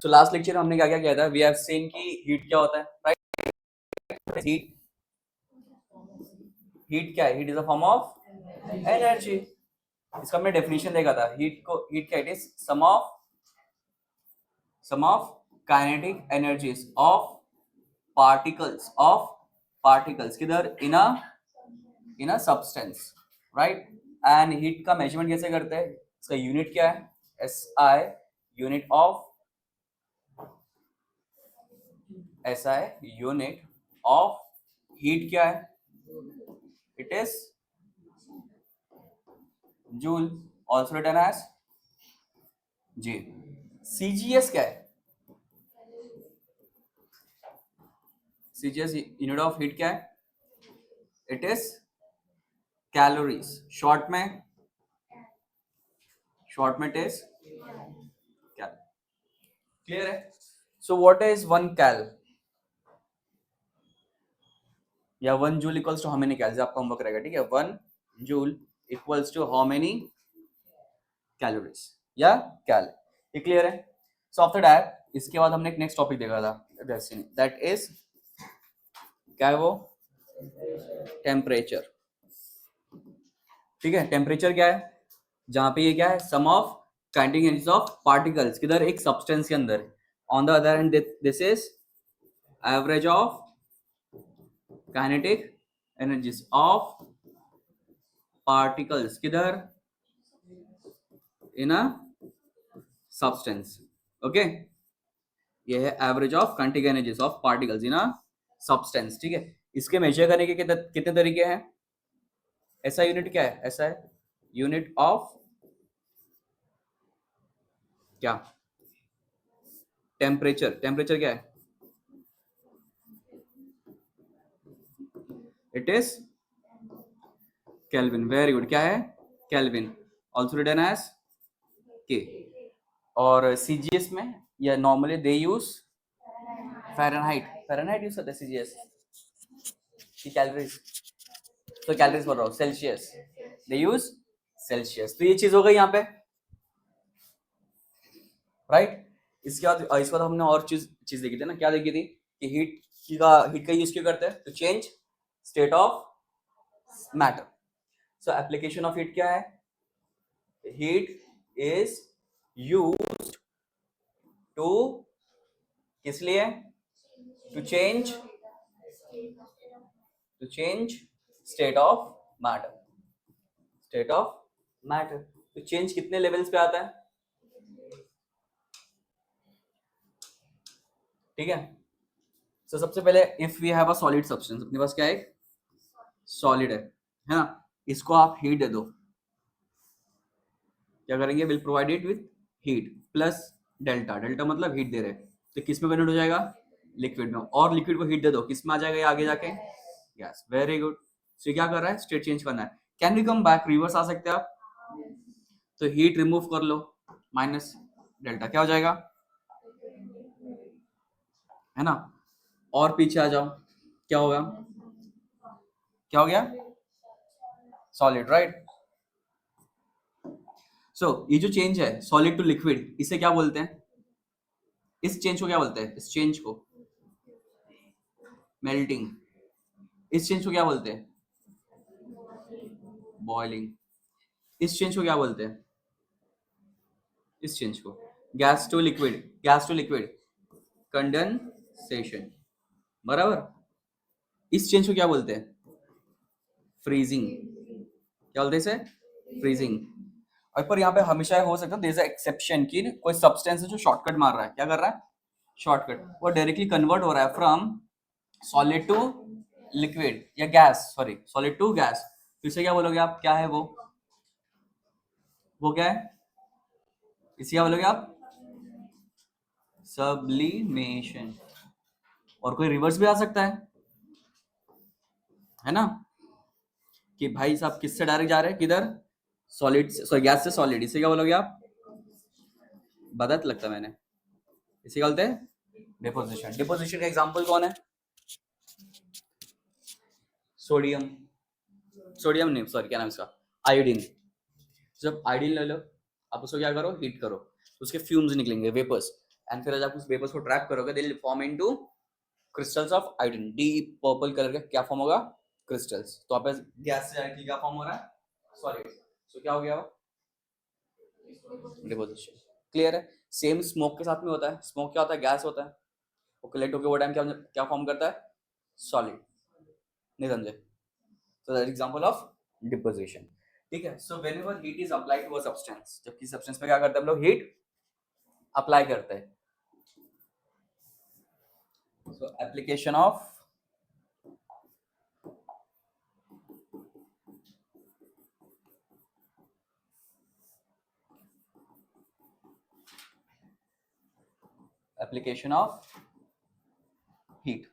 तो last lecture में हमने क्या क्या किया था, वी हैव सीन कि हीट क्या होता है, राइट? हीट क्या है? Heat is a form of energy. इसका हमने डेफिनेशन देखा था। हीट क्या, it is sum of kinetic energies of particles किधर, in a substance, right? And heat का मेजरमेंट कैसे करते हैं, इसका यूनिट क्या है? SI, यूनिट ऑफ हीट क्या है? It is joule, also written as J। CGS क्या है? CGS यूनिट ऑफ हीट क्या है? It is calories. शॉर्ट में इट इज कैल। क्लियर है? सो व्हाट इज 1 कैल या 1 joule equals to how many calories? आपका होमवर्क रहेगा, ठीक है? 1 joule equals to how many calories या कैल। ये क्लियर है? सो आफ्टर दैट, इसके बाद हमने एक नेक्स्ट टॉपिक देखा था, दैट इज क्या है वो? टेम्परेचर। ठीक है, टेम्परेचर क्या है? जहां पे ये क्या है, sum of kinetic energies of particles किधर, एक सब्सटेंस के अंदर। On the other hand this is average of kinetic energies of particles किधर, इन अ सब्सटेंस। ओके, ये है average of kinetic energies of particles in a substance. ठीक है, इसके मेजर करने के कितने तरीके हैं? ऐसा यूनिट क्या है? ऐसा है यूनिट ऑफ क्या? टेम्परेचर। टेम्परेचर क्या है? It is kelvin. Very good. क्या है? केल्विन, ऑल्सो रिटन एज के। और सीजीएस में या नॉर्मली दे यूज फ़ारेनहाइट यूज करते हैं सीजीएस की कैलोरीज। तो कैलोरीज बोल रहा हूँ, सेल्सियस, दे यूज सेल्सियस। तो ये चीज हो गई यहाँ पे, राइट? इसके बाद हमने और चीज देखी थी ना, क्या देखी थी कि हीट का यूज क्यों करते हैं? To change state of matter. So application of heat क्या है? हीट इज यूज्ड टू, किस लिए? To change state of matter. तो चेंज कितने लेवल्स पे आता है? ठीक है, तो सबसे पहले if we have a solid substance, अपने पास क्या है? सॉलिड है ना? इसको आप हीट दे दो, क्या करेंगे? Will provide it with heat plus delta मतलब हीट दे रहे हैं, तो किस में कन्वर्ट हो जाएगा? लिक्विड में। और लिक्विड को हीट दे दो, किस में आ जाएगा ये आगे जाके? गैस। Very good. सो क्या कर रहा है? स्टेट चेंज करना है। Can we come back, reverse आ सकते हैं आप? तो हीट रिमूव कर लो, माइनस डेल्टा, क्या हो जाएगा? है ना? और पीछे आ जाओ, क्या होगा? क्या हो गया? Solid, right? सो ये जो चेंज है सॉलिड टू लिक्विड, इसे क्या बोलते हैं? इस चेंज को क्या बोलते हैं? इस चेंज को मेल्टिंग। इस चेंज को क्या बोलते हैं? बॉइलिंग। इस चेंज को क्या बोलते हैं? इस चेंज को गैस टू लिक्विड कंडेंसेशन, बराबर। इस चेंज को क्या बोलते हैं? फ्रीजिंग। क्या बोलते हैं इसे? फ्रीजिंग। और पर यहाँ पे हमेशा हो सकता है देयर इज अ एक्सेप्शन की कोई सब्सटेंस है जो शॉर्टकट मार रहा है। क्या कर रहा है? शॉर्टकट। वो डायरेक्टली कन्वर्ट हो रहा है फ्रॉम सॉलिड टू लिक्विड या gas, sorry, solid to gas. तो इसे क्या बोलोगे आप? क्या है वो? क्या है? इसे क्या बोलोगे आप? सब्लिमेशन। और कोई रिवर्स भी आ सकता है ना? कि भाई साहब किससे डायरेक्ट जा रहे हैं, किधर? सॉलिड से, सॉरी, गैस से सॉलिड। इसे क्या बोलोगे आप? बदत लगता है मैंने। इसे क्या बोलते हैं? डिपोजिशन। डिपोजिशन का एग्जांपल कौन है? सोडियम नहीं, सॉरी, क्या नाम इसका? आयोडीन। जब आयोडीन ले लो, आप उसको क्या करो? हीट करो, तो उसके फ्यूम्स निकलेंगे, वेपर्स। एंड फिर जब आप उस वेपर्स को ट्रैप करोगे they will form into crystals of iodine, deep purple colour का क्या फॉर्म होगा, क्रिस्टल्स। तो आप गैस से डायरेक्टली क्या फॉर्म हो रहा है, सॉलिड। सो क्या हो गया वो, डिपोजिशन। क्लियर है। सेम स्मोक के साथ में होता है, स्मोक क्या होता है, गैस होता है, वो कलेक्ट होकर वो टाइम क्या क्या फॉर्म करता है, सॉलिड। नहीं समझे, so that example of deposition। ठीक है। so whenever heat is applied to a substance, जब किसी substance पे क्या करते हैं हम लोग, heat अप्लाई करते हैं। so application of heat।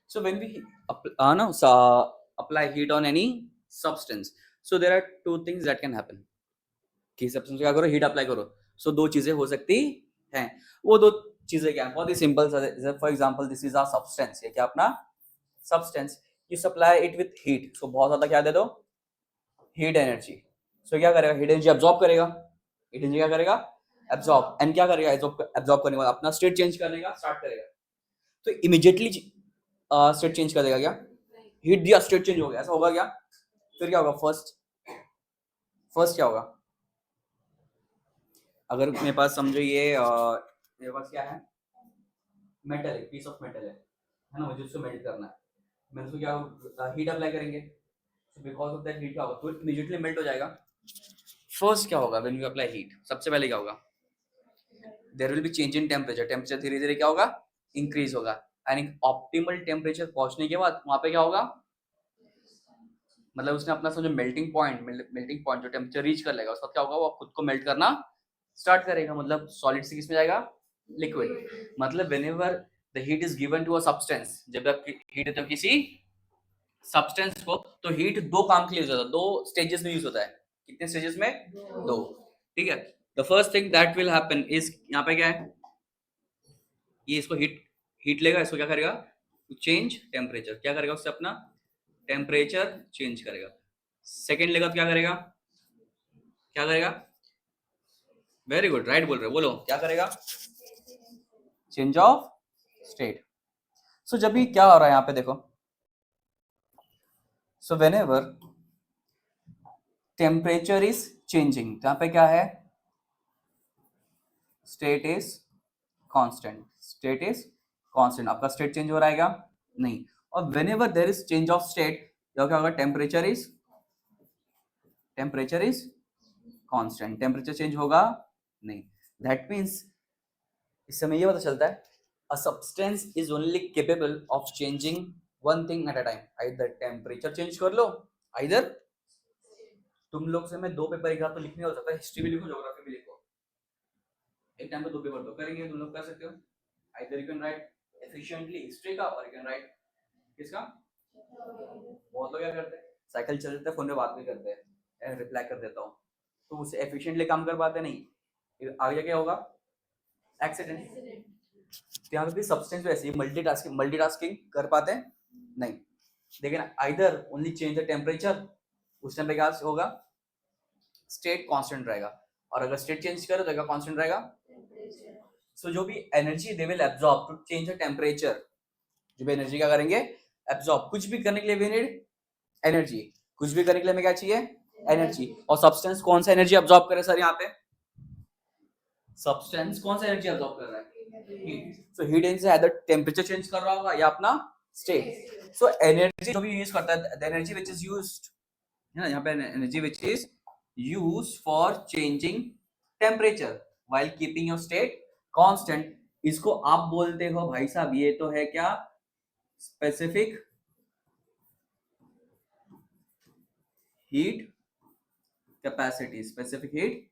so when we apply heat on any substance, so there are two things that can happen। किसी substance पे क्या करो, heat अप्लाई करो, so दो चीजें हो सकती हैं। वो दो चीजें क्या है, बहुत ही simple. For example this is a substance, ये क्या अपना substance, you supply it with heat, so बहुत ज्यादा क्या दे दो, हीट एनर्जी। सो क्या करेगा, हीट एनर्जी अब्सॉर्ब करेगा, हीट एनर्जी क्या करेगा, एब्सॉर्ब, एंड क्या करेगा, एब्सॉर्ब करने के बाद अपना स्टेट चेंज करने का स्टार्ट करेगा। तो इमीडिएटली स्टेट चेंज कर देगा क्या, हीट दिया स्टेट चेंज हो गया, ऐसा होगा क्या। फिर क्या होगा, फर्स्ट क्या होगा, अगर मेरे पास समझो ये मेरे पास क्या है, मेटल, एक पीस ऑफ मेटल है ना, मुझे उसको मेल्ट करना है, मैं उसको क्या हीट अप्लाई करेंगे, so because of that heat क्या होगा, तो इमीडिएटली मेल्ट हो जाएगा। फर्स्ट क्या होगा, व्हेन यू अप्लाई हीट, सबसे पहले क्या होगा, there will be change in temperature, temperature धीरे धीरे क्या होगा, इंक्रीज होगा, एंड एक ऑप्टिमल टेम्परेचर पहुंचने के बाद वहां पे क्या होगा, मतलब उसने अपना समझो मेल्टिंग पॉइंट जो टेम्परेचर रीच कर लेगा, उसके बाद क्या होगा, वो खुद को मेल्ट करना स्टार्ट करेगा, मतलब सॉलिड से किस में जाएगा, लिक्विड। मतलब whenever the heat is given to a substance, जब आप हीट देते हो किसी सब्सटेंस को, तो हीट दो काम के लिए यूज होता है, दो स्टेजेस में यूज होता है। कितने स्टेजेस में, दो। ठीक है। The first thing that will happen is, यहाँ पे क्या है, ये इसको हीट लेगा, इसको क्या करेगा, चेंज टेम्परेचर, क्या करेगा उससे अपना टेम्परेचर चेंज करेगा। सेकेंड लेगा तो क्या करेगा, क्या करेगा, वेरी गुड, राइट बोल रहे हो, बोलो क्या करेगा, चेंज ऑफ स्टेट। सो जब भी क्या हो रहा है यहाँ पे देखो, so whenever temperature is changing, यहाँ पे क्या है, state is constant, state is constant, आपका स्टेट चेंज हो रहा है क्या, नहीं। और whenever there is change of state, क्या होगा, temperature is constant, temperature change होगा नहीं। दैट मींस इससे हमें ये पता चलता है, a substance is only capable of changing one thing at a time, either temperature change कर लो, आइदर तुम लोग से मैं दो पेपर एक साथ तो लिखने हो सकता है, हिस्ट्री भी लिखो, ज्योग्राफी भी लिखो, एक टाइम पे दो पेपर तो करेंगे, तुम लोग कर सकते हो। Either you can write efficiently history का, और यू कैन राइट किसका, बहुत लोग क्या करते हैं, साइकिल चल रहे फोन में बात भी करते हैं, रिप्लाई कर देता हूँ, तो उससे एफिशिएंटली काम कर पाते नहीं, फिर आगे क्या होगा, एक्सीडेंट। तो यहाँ पे भी सब्सटेंस वैसे मल्टीटास्किंग कर पाते हैं नहीं, लेकिन either only change the temperature, उस टाइम पे क्या होगा, स्टेट कांस्टेंट रहेगा, और अगर स्टेट चेंज करे तो क्या कांस्टेंट रहेगा। सो जो भी energy they will absorb to change the temperature, जो भी एनर्जी क्या करेंगे, एब्जॉर्ब, कुछ भी करने के लिए वी नीड एनर्जी, कुछ भी करने के लिए हमें क्या चाहिए, एनर्जी। और सब्सटेंस कौन सा एनर्जी एब्जॉर्ब करे सर, यहाँ पे सब्सटेंस कौन सा एनर्जी एब्जॉर्ब कर रहा है, heat. So heat energy either temperature change कर रहा होगा या अपना स्टेट। सो एनर्जी जो भी यूज करता है, the energy which is used है ना, यहाँ पे energy which is used for changing temperature while keeping your state constant, इसको आप बोलते हो भाई साहब, ये तो है क्या, specific heat capacity, specific heat.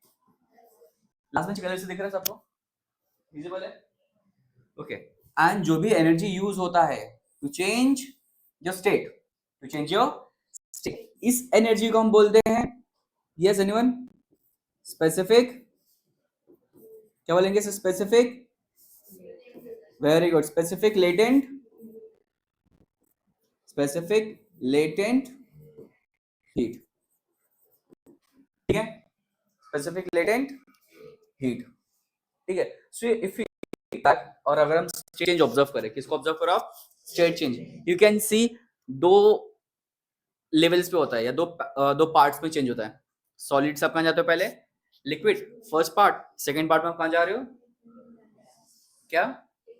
Last में कलर से दिख रहा है सबको, विजिबल है, ओके। एंड जो भी एनर्जी यूज होता है to change your state, to change your state, इस एनर्जी को हम बोलते हैं, यस एनीवन, स्पेसिफिक, क्या बोलेंगे, specific, very good, specific latent heat, ठीक है, स्पेसिफिक लेटेंट हीट। ठीक है। सो इफ और अगर हम स्टेट चेंज ऑब्जर्व करें, किसको ऑब्जर्व करो आप? State change. यू कैन सी दो लेवल्स पे होता है या दो पार्ट्स में चेंज होता है। सॉलिड से आप कहाँ जाते हो? पहले liquid, first part. Second part में आप कहाँ जा रहे हो? क्या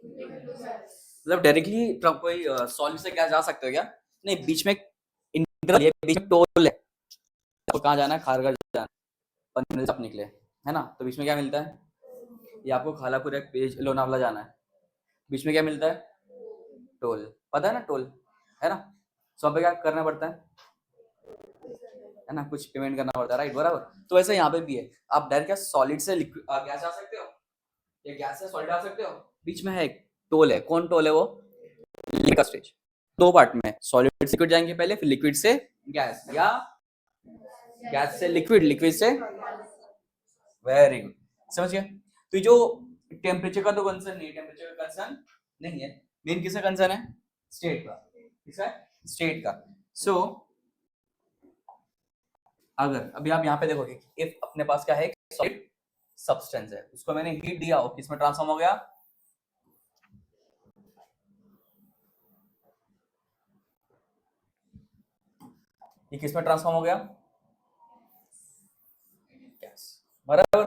मतलब डायरेक्टली कोई सॉलिड से गैस जा सकते हो क्या? नहीं, बीच में इंटरवल है, बीच में टोल है। आपको कहाँ जाना है? खारघर जाना है, पनवेल से आप निकले, है ना? तो बीच में क्या मिलता है? ये आपको खालापुर एक पेज लोनावला जाना है, बीच में क्या मिलता है? टोल। पता है ना टोल, है ना? सो पे क्या करना पड़ता है ना? कुछ पेमेंट करना पड़ता है, राइट? बराबर। तो ऐसा यहाँ पे भी है। आप डायरेक्ट क्या सॉलिड से गैस जा सकते हो या गैस से सॉलिड आ सकते हो? बीच में है एक टोल है। कौन टोल है वो? लिक्विड का स्टेज। दो पार्ट में, सॉलिड से लिक्विड जाएंगे पहले, फिर लिक्विड से गैस, या गैस से लिक्विड, लिक्विड से। वेरी गुड, समझ गया? तो जो टेम्परेचर का तो कंसर्न नहीं है, टेम्परेचर का कंसर्न नहीं है। मेन किसका कंसर्न है? स्टेट का। किसका? स्टेट का। सो अगर अभी आप यहाँ पे देखोगे, इफ अपने पास क्या है? सॉलिड सब्सटेंस है, उसको मैंने हीट दिया और किसमें ट्रांसफॉर्म हो गया? ये किसमें ट्रांसफॉर्म हो गया? गैस। बराबर।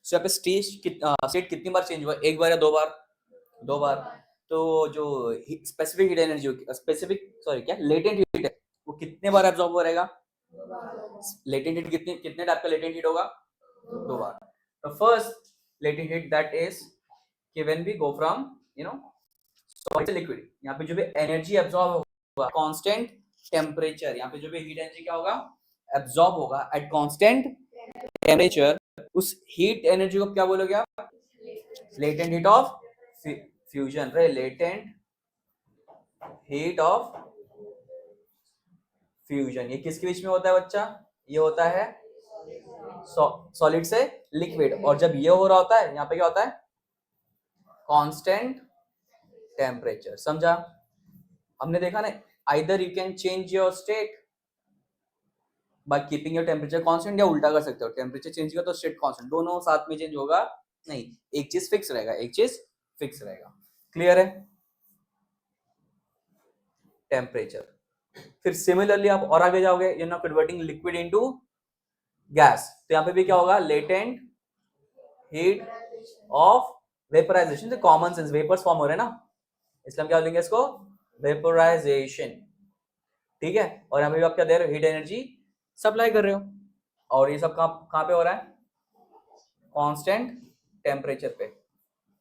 सो यहाँ पे स्टेट कितनी बार चेंज हुआ? एक बार या दो बार? दो बार। तो जो specific heat energy, specific sorry क्या लेटेंट हीट है, वो कितने बार एब्जॉर्ब हो रहेगा? लेटेंट हीट कितने कितने टाइप का लेटेंट हीट होगा? दो बार। तो first latent heat that is कि when we go from solid to liquid, यहाँ पे जो भी एनर्जी एब्जॉर्ब होगा कांस्टेंट टेम्परेचर, यहाँ पे जो भी हीट एनर्जी क्या होगा? एब्जॉर्ब होगा एट कांस्टेंट टेम्परेचर। उस हीट एनर्जी को क्या बोलोगे आप? Latent heat of fusion. रे लेटेंट हीट ऑफ फ्यूजन। ये किसके बीच में होता है बच्चा? ये होता है सॉलिड से लिक्विड। और जब ये हो रहा होता है, यहाँ पे क्या होता है? Constant temperature. समझा? हमने देखा ना, either you can change your state by keeping your temperature constant, या उल्टा कर सकते हो, टेम्परेचर चेंज किया तो स्टेट कांस्टेंट। दोनों साथ में चेंज होगा नहीं, एक चीज फिक्स रहेगा, एक चीज फिक्स रहेगा। क्लियर है? टेम्परेचर। फिर सिमिलरली आप और आगे जाओगे, you know converting liquid into gas, तो यहाँ पे भी क्या होगा? Latent heat of vaporization. तो कॉमन सेंस, वेपर्स फॉर्म हो रहे हैं ना, इसलिए हम क्या बोलेंगे इसको? वेपोराइजेशन। ठीक है। और यहाँ पे भी आप क्या दे रहे हो? हीट एनर्जी सप्लाई कर रहे हो। और ये सब कहाँ पे हो रहा है? कांस्टेंट टेम्परेचर पे।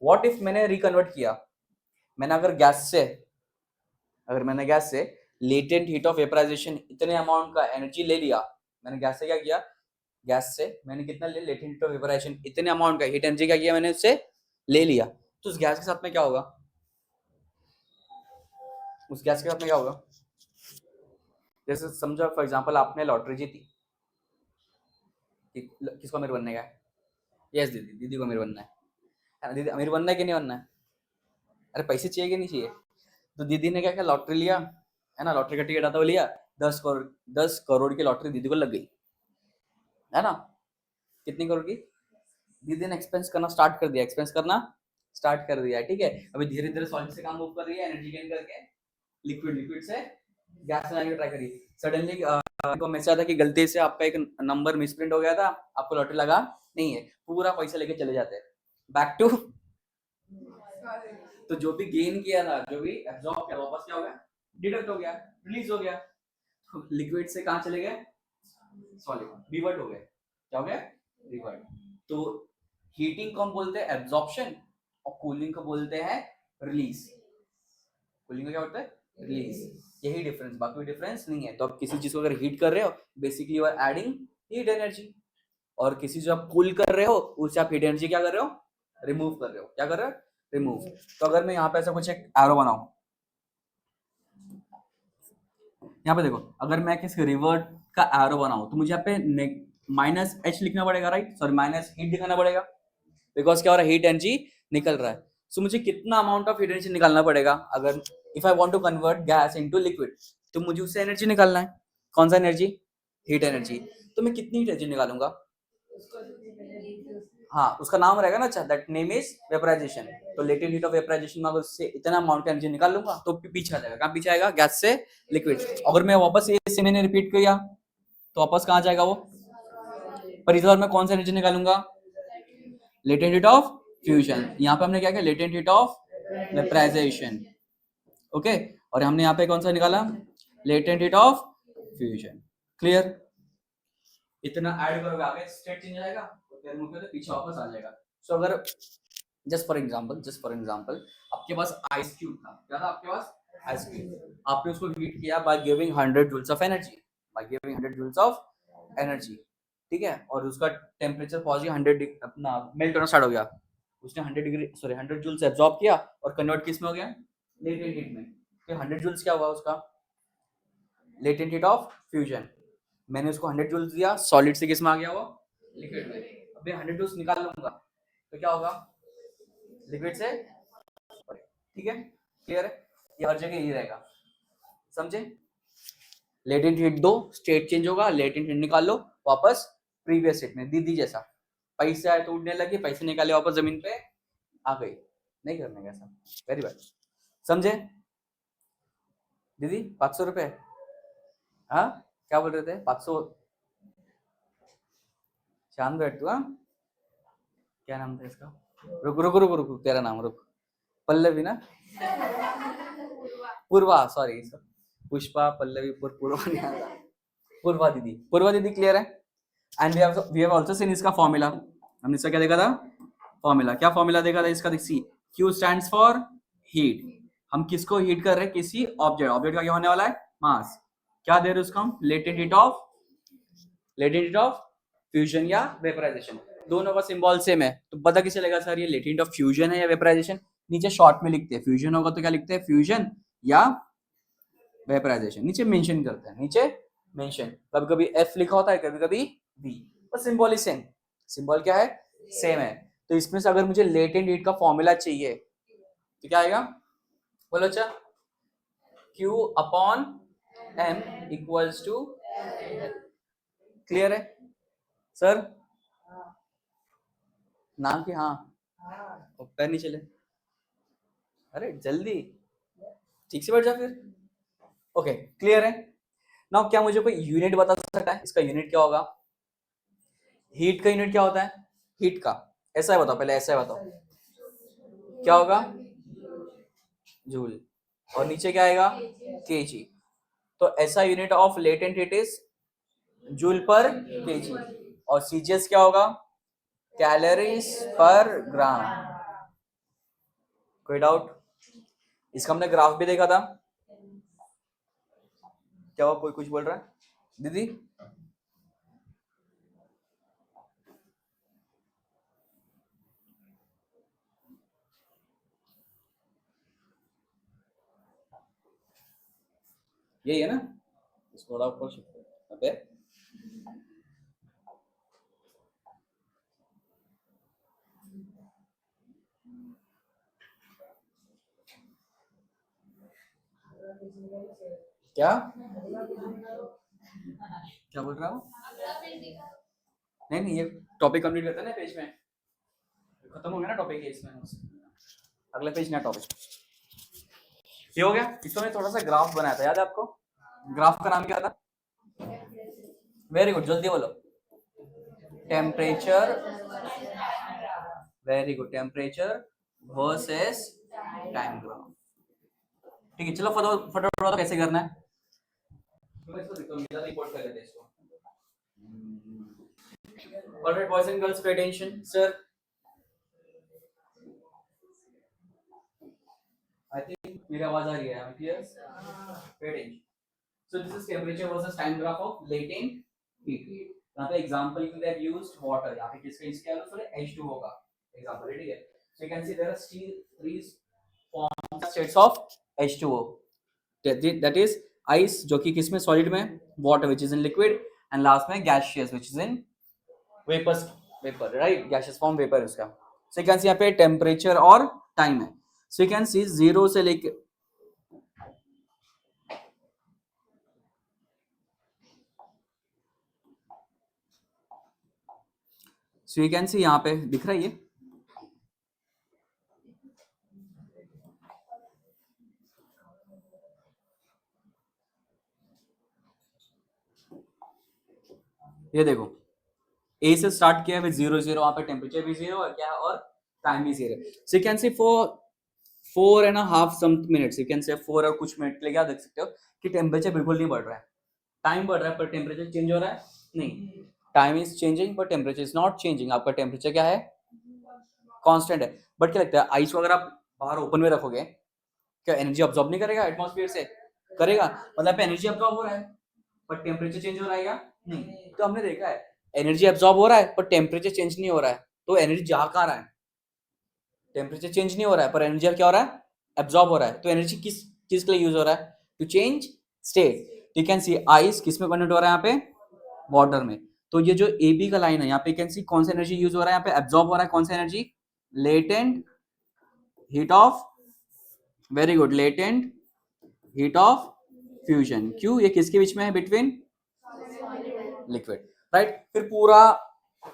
व्हाट इफ मैंने रिकन्वर्ट किया, मैंने मैंने गैस से लेटेंट हीट ऑफ वेपराइजेशन इतने अमाउंट का एनर्जी ले लिया। मैंने गैस से क्या किया? गैस से मैंने कितना ले? लेटेंट हीट ऑफ वेपराइजेशन इतने अमाउंट का हीट एनर्जी क्या किया? मैंने उससे ले लिया। तो उस गैस के साथ में क्या होगा? उस गैस के साथ में क्या होगा? जैसे समझो फॉर एग्जांपल आपने लॉटरी जीती, किसको अमीर बनने का है? यस दीदी, दीदी को अमीर बनना है ना? दीदी अमीर बनना है कि नहीं बनना है? अरे पैसे चाहिए कि नहीं चाहिए? तो दीदी ने क्या किया? लॉटरी लिया, है ना? लॉटरी का टिकट आता वो लिया, 10 करोड़, 10 करोड़ की लॉटरी दीदी को लग गई, है ना? कितनी करोड़ की? दीदी ने एक्सपेंस करना स्टार्ट कर दिया, एक्सपेंस करना स्टार्ट कर दिया, ठीक है। अभी धीरे धीरे सॉलिड से काम मूव कर रही है, एनर्जी गेन करके लिक्विड, लिक्विड से गैस बनाने की ट्राई करिए। सडनली को मैसेज आता कि गलती से आपका एक नंबर मिसप्रिंट हो गया था, आपको लॉटरी लगा नहीं है, पूरा पैसा लेके चले जाते हैं बैक टू। तो जो भी गेन किया था, जो भी एब्जॉर्ब किया, वापस क्या हो गया? डिडक्ट हो गया, रिलीज हो गया। लिक्विड से कहाँ चले गए? सॉलिड, रिवर्ट हो गए। क्या हो गया? रिवर्ट। तो हीटिंग को हम बोलते हैं एब्जॉर्प्शन, और कूलिंग को बोलते हैं रिलीज। कूलिंग को क्या बोलते हैं? रिलीज। यही डिफरेंस, बाकी कोई डिफरेंस नहीं है। तो आप किसी चीज को अगर हीट कर रहे हो, basically you are adding heat energy, और किसी जो आप कूल कर रहे हो, उससे आप हीट एनर्जी क्या कर रहे हो? रिमूव कर रहे हो। क्या कर रहे हो? रिमूव। तो अगर मैं यहाँ पे ऐसा कुछ एक एरो बनाऊं, यहाँ पे देखो, अगर मैं किसी रिवर्ट का एरो बनाऊं, तो मुझे यहाँ पे माइनस एच लिखना पड़ेगा, राइट? सॉरी, माइनस हीट दिखाना पड़ेगा, बिकॉज क्या हो रहा है? हीट एनर्जी निकल रहा है। सो मुझे कितना अमाउंट ऑफ हीट एनर्जी निकालना पड़ेगा? अगर if I want to convert gas into liquid, तो मुझे उससे एनर्जी निकालना है। कौन सा एनर्जी? Heat energy. तो मैं कितनी हीट एनर्जी निकालूंगा? हाँ उसका नाम रहेगा ना, अच्छा दैट नेम इज वेपराइजेशन। तो लेटेंट हीट ऑफ वेपराइजेशन में अगर उससे इतना अमाउंट का एनर्जी निकाल लूंगा तो पीछे आ जाएगा। कहाँ पीछे आएगा? गैस से लिक्विड। अगर मैं वापस ये से मैंने रिपीट किया तो वापस कहाँ जाएगा वो? पर इस बार मैं कौन सा एनर्जी निकालूंगा? Latent heat of fusion. यहाँ पे हमने क्या किया? Latent heat of vaporization. Okay, और हमने यहाँ पे कौन सा निकाला? Latent heat of fusion. Clear? इतना ऐड करोगे आगे स्टेट चेंज आएगा, तो फिर मुझे तो पीछे वापस आ जाएगा। सो अगर जस्ट फॉर एग्जांपल आपके पास आइस क्यूब था, क्या था आपके पास? Ice cube. आपने उसको हीट किया by giving 100 joules of energy, by giving 100 joules of energy, ठीक है, और उसका टेम्परेचर पहुंच गया 100 अपना मेल्ट होना स्टार्ट हो गया। उसने 100 जूल्स एब्जॉर्ब किया और कन्वर्ट किस में हो गया? लेटेंट हीट में। तो 100 जूल्स क्या हुआ उसका? Latent heat of fusion. मैंने उसको 100 जूल्स दिया, सॉलिड से किस में आ गया वो? लिक्विड में। अब मैं 100 जूल्स निकाल लूंगा तो क्या होगा? लिक्विड से, ठीक है, क्लियर है? ये हर जगह यही रहेगा, समझे? लेटेंट हीट दो, स्टेट चेंज होगा, लेटेंट हीट निकाल लो वापस प्रीवियस स्टेट में, दीदी जैसा। पैसे आए तो उड़ने लगे, पैसे निकाले वापस जमीन पे आ गई। नहीं करने का ऐसा, वेरी बैड, समझे? दीदी 500 रुपए, हाँ क्या बोल रहे थे? 500 शांत बैठ तू, हाँ क्या नाम था इसका? रुक रुक रुक रुक, तेरा नाम रुक, पल्लवी ना? पूर्वा, सॉरी, पुष्पा पल्लवी पूर्वा नहीं आता, पूर्वा दीदी, पूर्वा दीदी, क्लियर है? And we have also seen इसका फॉर्मूला। हमने इसका क्या देखा था? फॉर्मूला। क्या फॉर्मूला देखा था इसका? सी, क्यू स्टैंड्स फॉर हीट। हम किसको हीट कर रहे हैं? किसी ऑब्जेक्ट। ऑब्जेक्ट का क्या होने वाला है? मास। क्या दे रहे हैं उसको हम? Latent heat of, latent heat of fusion या वेपराइजेशन। दोनों का सिंबल सेम है, तो पता किसे लगा सर ये लेटेंट ऑफ फ्यूजन है या वेपराइजेशन? नीचे शॉर्ट में लिखते हैं, फ्यूजन होगा तो क्या लिखते हैं? फ्यूजन या वेपराइजेशन, नीचे मेंशन करते हैं, नीचे मेंशन। कभी कभी एफ लिखा होता है, कभी कभी बी, पर सिंबल ही सेम। सिंबल क्या है? सेम है। तो इसमें से अगर मुझे लेटेंट हीट का फॉर्मूला चाहिए तो क्या आएगा? बोलो अच्छा, Q upon M equals to, clear है सर? नाम की, हाँ पैर नहीं चले, अरे जल्दी ठीक से बैठ जा फिर। ओके, क्लियर है? नाउ क्या मुझे कोई यूनिट बता सकता है इसका? यूनिट क्या होगा? हीट का यूनिट क्या होता है? हीट का ऐसा है, बताओ पहले, ऐसा है बताओ क्या होगा? जूल। और नीचे क्या आएगा? केजी। तो ऐसा unit of latent heat is joule पर केजी। और सीजीएस क्या होगा? कैलोरीज पर ग्राम। कोई डाउट? इसका हमने ग्राफ भी देखा था। क्या हुआ, कोई कुछ बोल रहा है? दीदी यही है ना? इसको थोड़ा ऊपर शिफ्ट कर। अबे क्या क्या बोल रहा हूँ? नहीं नहीं, ये टॉपिक कंप्लीट करते हैं ना पेज में, खत्म हो गया ना टॉपिक, इसमें अगला पेज नया टॉपिक। ये हो गया। इसमें मैं थोड़ा सा ग्राफ बनाया था, याद है आपको? ग्राफ का नाम क्या था? वेरी गुड, जल्दी बोलो। Temperature, very good, temperature versus time graph. ठीक है, चलो फटाफट फटाफट कैसे करना है? रिपोर्ट कर लेते हैं इसको। Alright boys and girls, pay attention sir. I think मेरी आवाज आ रही है, clear? Pay attention. So this is temperature versus time graph of latent heat. यहाँ पे example के लिए have used water. यहाँ पे किसका यूज किया? सॉरी H2 होगा example, ठीक है? So you can see there are still three forms states of H2O. That is ice जो कि किसमें? solid में, water which is in liquid, and last में gaseous which is in vapor, right? Gaseous form vapor है उसका. So you can see यहाँ पे temperature और time है. So you can see 0 से लेके, सो यू कैन सी यहाँ पे दिख रहा है ये देखो ए से स्टार्ट किया विद 0 0, वहां पे टेम्परेचर भी 0 है क्या, और टाइम भी 0। So you can see for 4.5 some minutes, you can say 4 और कुछ मिनट के लिए क्या देख सकते हो कि टेम्परेचर बिल्कुल नहीं बढ़ रहा है, टाइम बढ़ रहा है पर टेम्परेचर चेंज हो रहा है नहीं, time is changing but temperature is not changing. आपका टेम्परेचर क्या है, कांस्टेंट है। बट क्या लगता है आइस को अगर आप बाहर ओपन में रखोगे क्या एनर्जी अब्सॉर्ब नहीं करेगा एटमॉस्फेयर से, करेगा, मतलब एनर्जी अब्सॉर्ब हो रहा है पर टेम्परेचर चेंज हो रहा है क्या नहीं। तो हमने देखा है एनर्जी अब्सॉर्ब हो रहा है पर टेम्परेचर चेंज नहीं हो रहा है, तो एनर्जी जा कहाँ रहा है, टेम्परेचर चेंज नहीं हो रहा है पर एनर्जी क्या हो रहा है, एब्सॉर्ब हो रहा है। तो एनर्जी किस चीज के लिए यूज हो रहा है, to change state. You can see ice किस में कन्वर्ट हो रहा है यहाँ पे, वाटर में। तो ये जो ए बी का लाइन है यहाँ पे कैन सी कौन सा एनर्जी यूज हो रहा है, यहाँ पे एब्सॉर्ब हो रहा है कौन सा energy, latent heat of, very good, latent heat of fusion. क्यों, ये किसके बीच में है, बिटवीन लिक्विड, राइट। फिर पूरा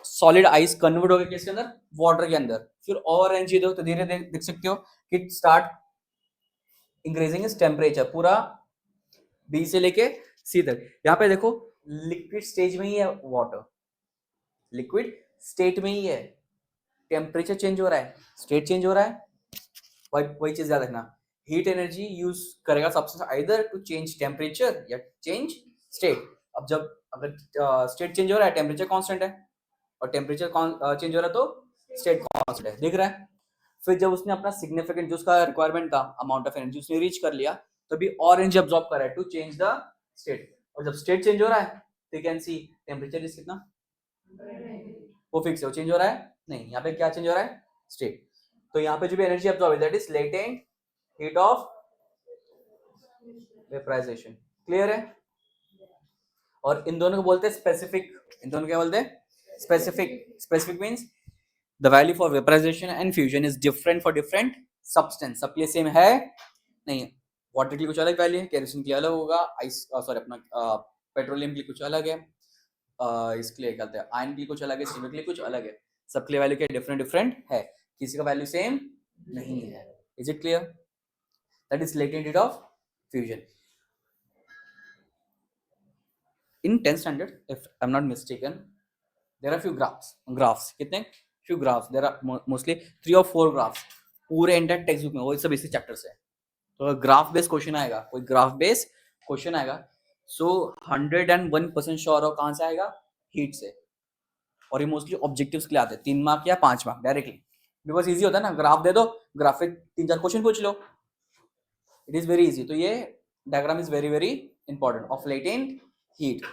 सॉलिड आइस कन्वर्ट हो गया किसके अंदर, वाटर के अंदर। फिर और एनर्जी दो तो धीरे धीरे देख सकते हो कि स्टार्ट इंक्रीजिंग इज टेम्परेचर, पूरा बी से लेके सी तक। यहाँ पे देखो लिक्विड स्टेज में ही है वाटर, लिक्विड स्टेट में ही है, टेम्परेचर चेंज हो रहा है, स्टेट चेंज हो रहा है, वही चीज याद रखना। हीट एनर्जी यूज करेगा सबसे आइदर टू चेंज टेम्परेचर या चेंज स्टेट। अब जब अगर स्टेट चेंज हो रहा है टेम्परेचर कांस्टेंट है, और टेम्परेचर चेंज हो रहा है तो स्टेट कांस्टेंट है, दिख रहा है। फिर जब उसने अपना सिग्निफिकेंट जो उसका रिक्वायरमेंट था अमाउंट ऑफ एनर्जी उसने रीच कर लिया, तो भी और एनर्जी अब्सॉर्ब कर रहा है टू चेंज द स्टेट। और जब स्टेट चेंज हो रहा है तो you can see temperature is कितना, वो फिक्स है, वो चेंज हो रहा है नहीं। यहाँ पे क्या चेंज हो रहा है, स्टेट। तो यहाँ पे जो भी एनर्जी अब्सॉर्ब है that is latent heat of vaporization, clear है। और इन दोनों को बोलते हैं स्पेसिफिक, इन दोनों क्या बोलते हैं, specific. Specific means the value for vaporization and fusion is different for different substance. सबके सेम है नहीं, वाटर के लिए कुछ अलग वैल्यू है, केरोसिन के लिए अलग होगा, आइस सॉरी अपना पेट्रोलियम के लिए कुछ अलग है, इसके लिए कहते हैं आयन के लिए कुछ अलग है, सिल्वर के लिए कुछ अलग है, सबके लिए वैल्यू क्या डिफरेंट डिफरेंट है, किसी का वैल्यू सेम नहीं है। Is it clear, that is latent heat of fusion. In 10th standard, if I'm not mistaken, there are few graphs कितने, few graphs, there are mostly 3 or 4 graphs पूरे entire text book में, वो सब इसी chapter से है। तो graph based question आएगा, कोई ग्राफ बेस्ड क्वेश्चन आएगा, सो 101% श्योर हो कहाँ से आएगा, हीट से। और ये मोस्टली ऑब्जेक्टिव्स के लिए आते हैं, 3 मार्क या 5 मार्क डायरेक्टली, बिकॉज इजी होता है ना, ग्राफ दे दो, ग्राफ पे 3-4 क्वेश्चन पूछ लो, इट इज वेरी इजी। तो ये diagram is very very important of latent heat.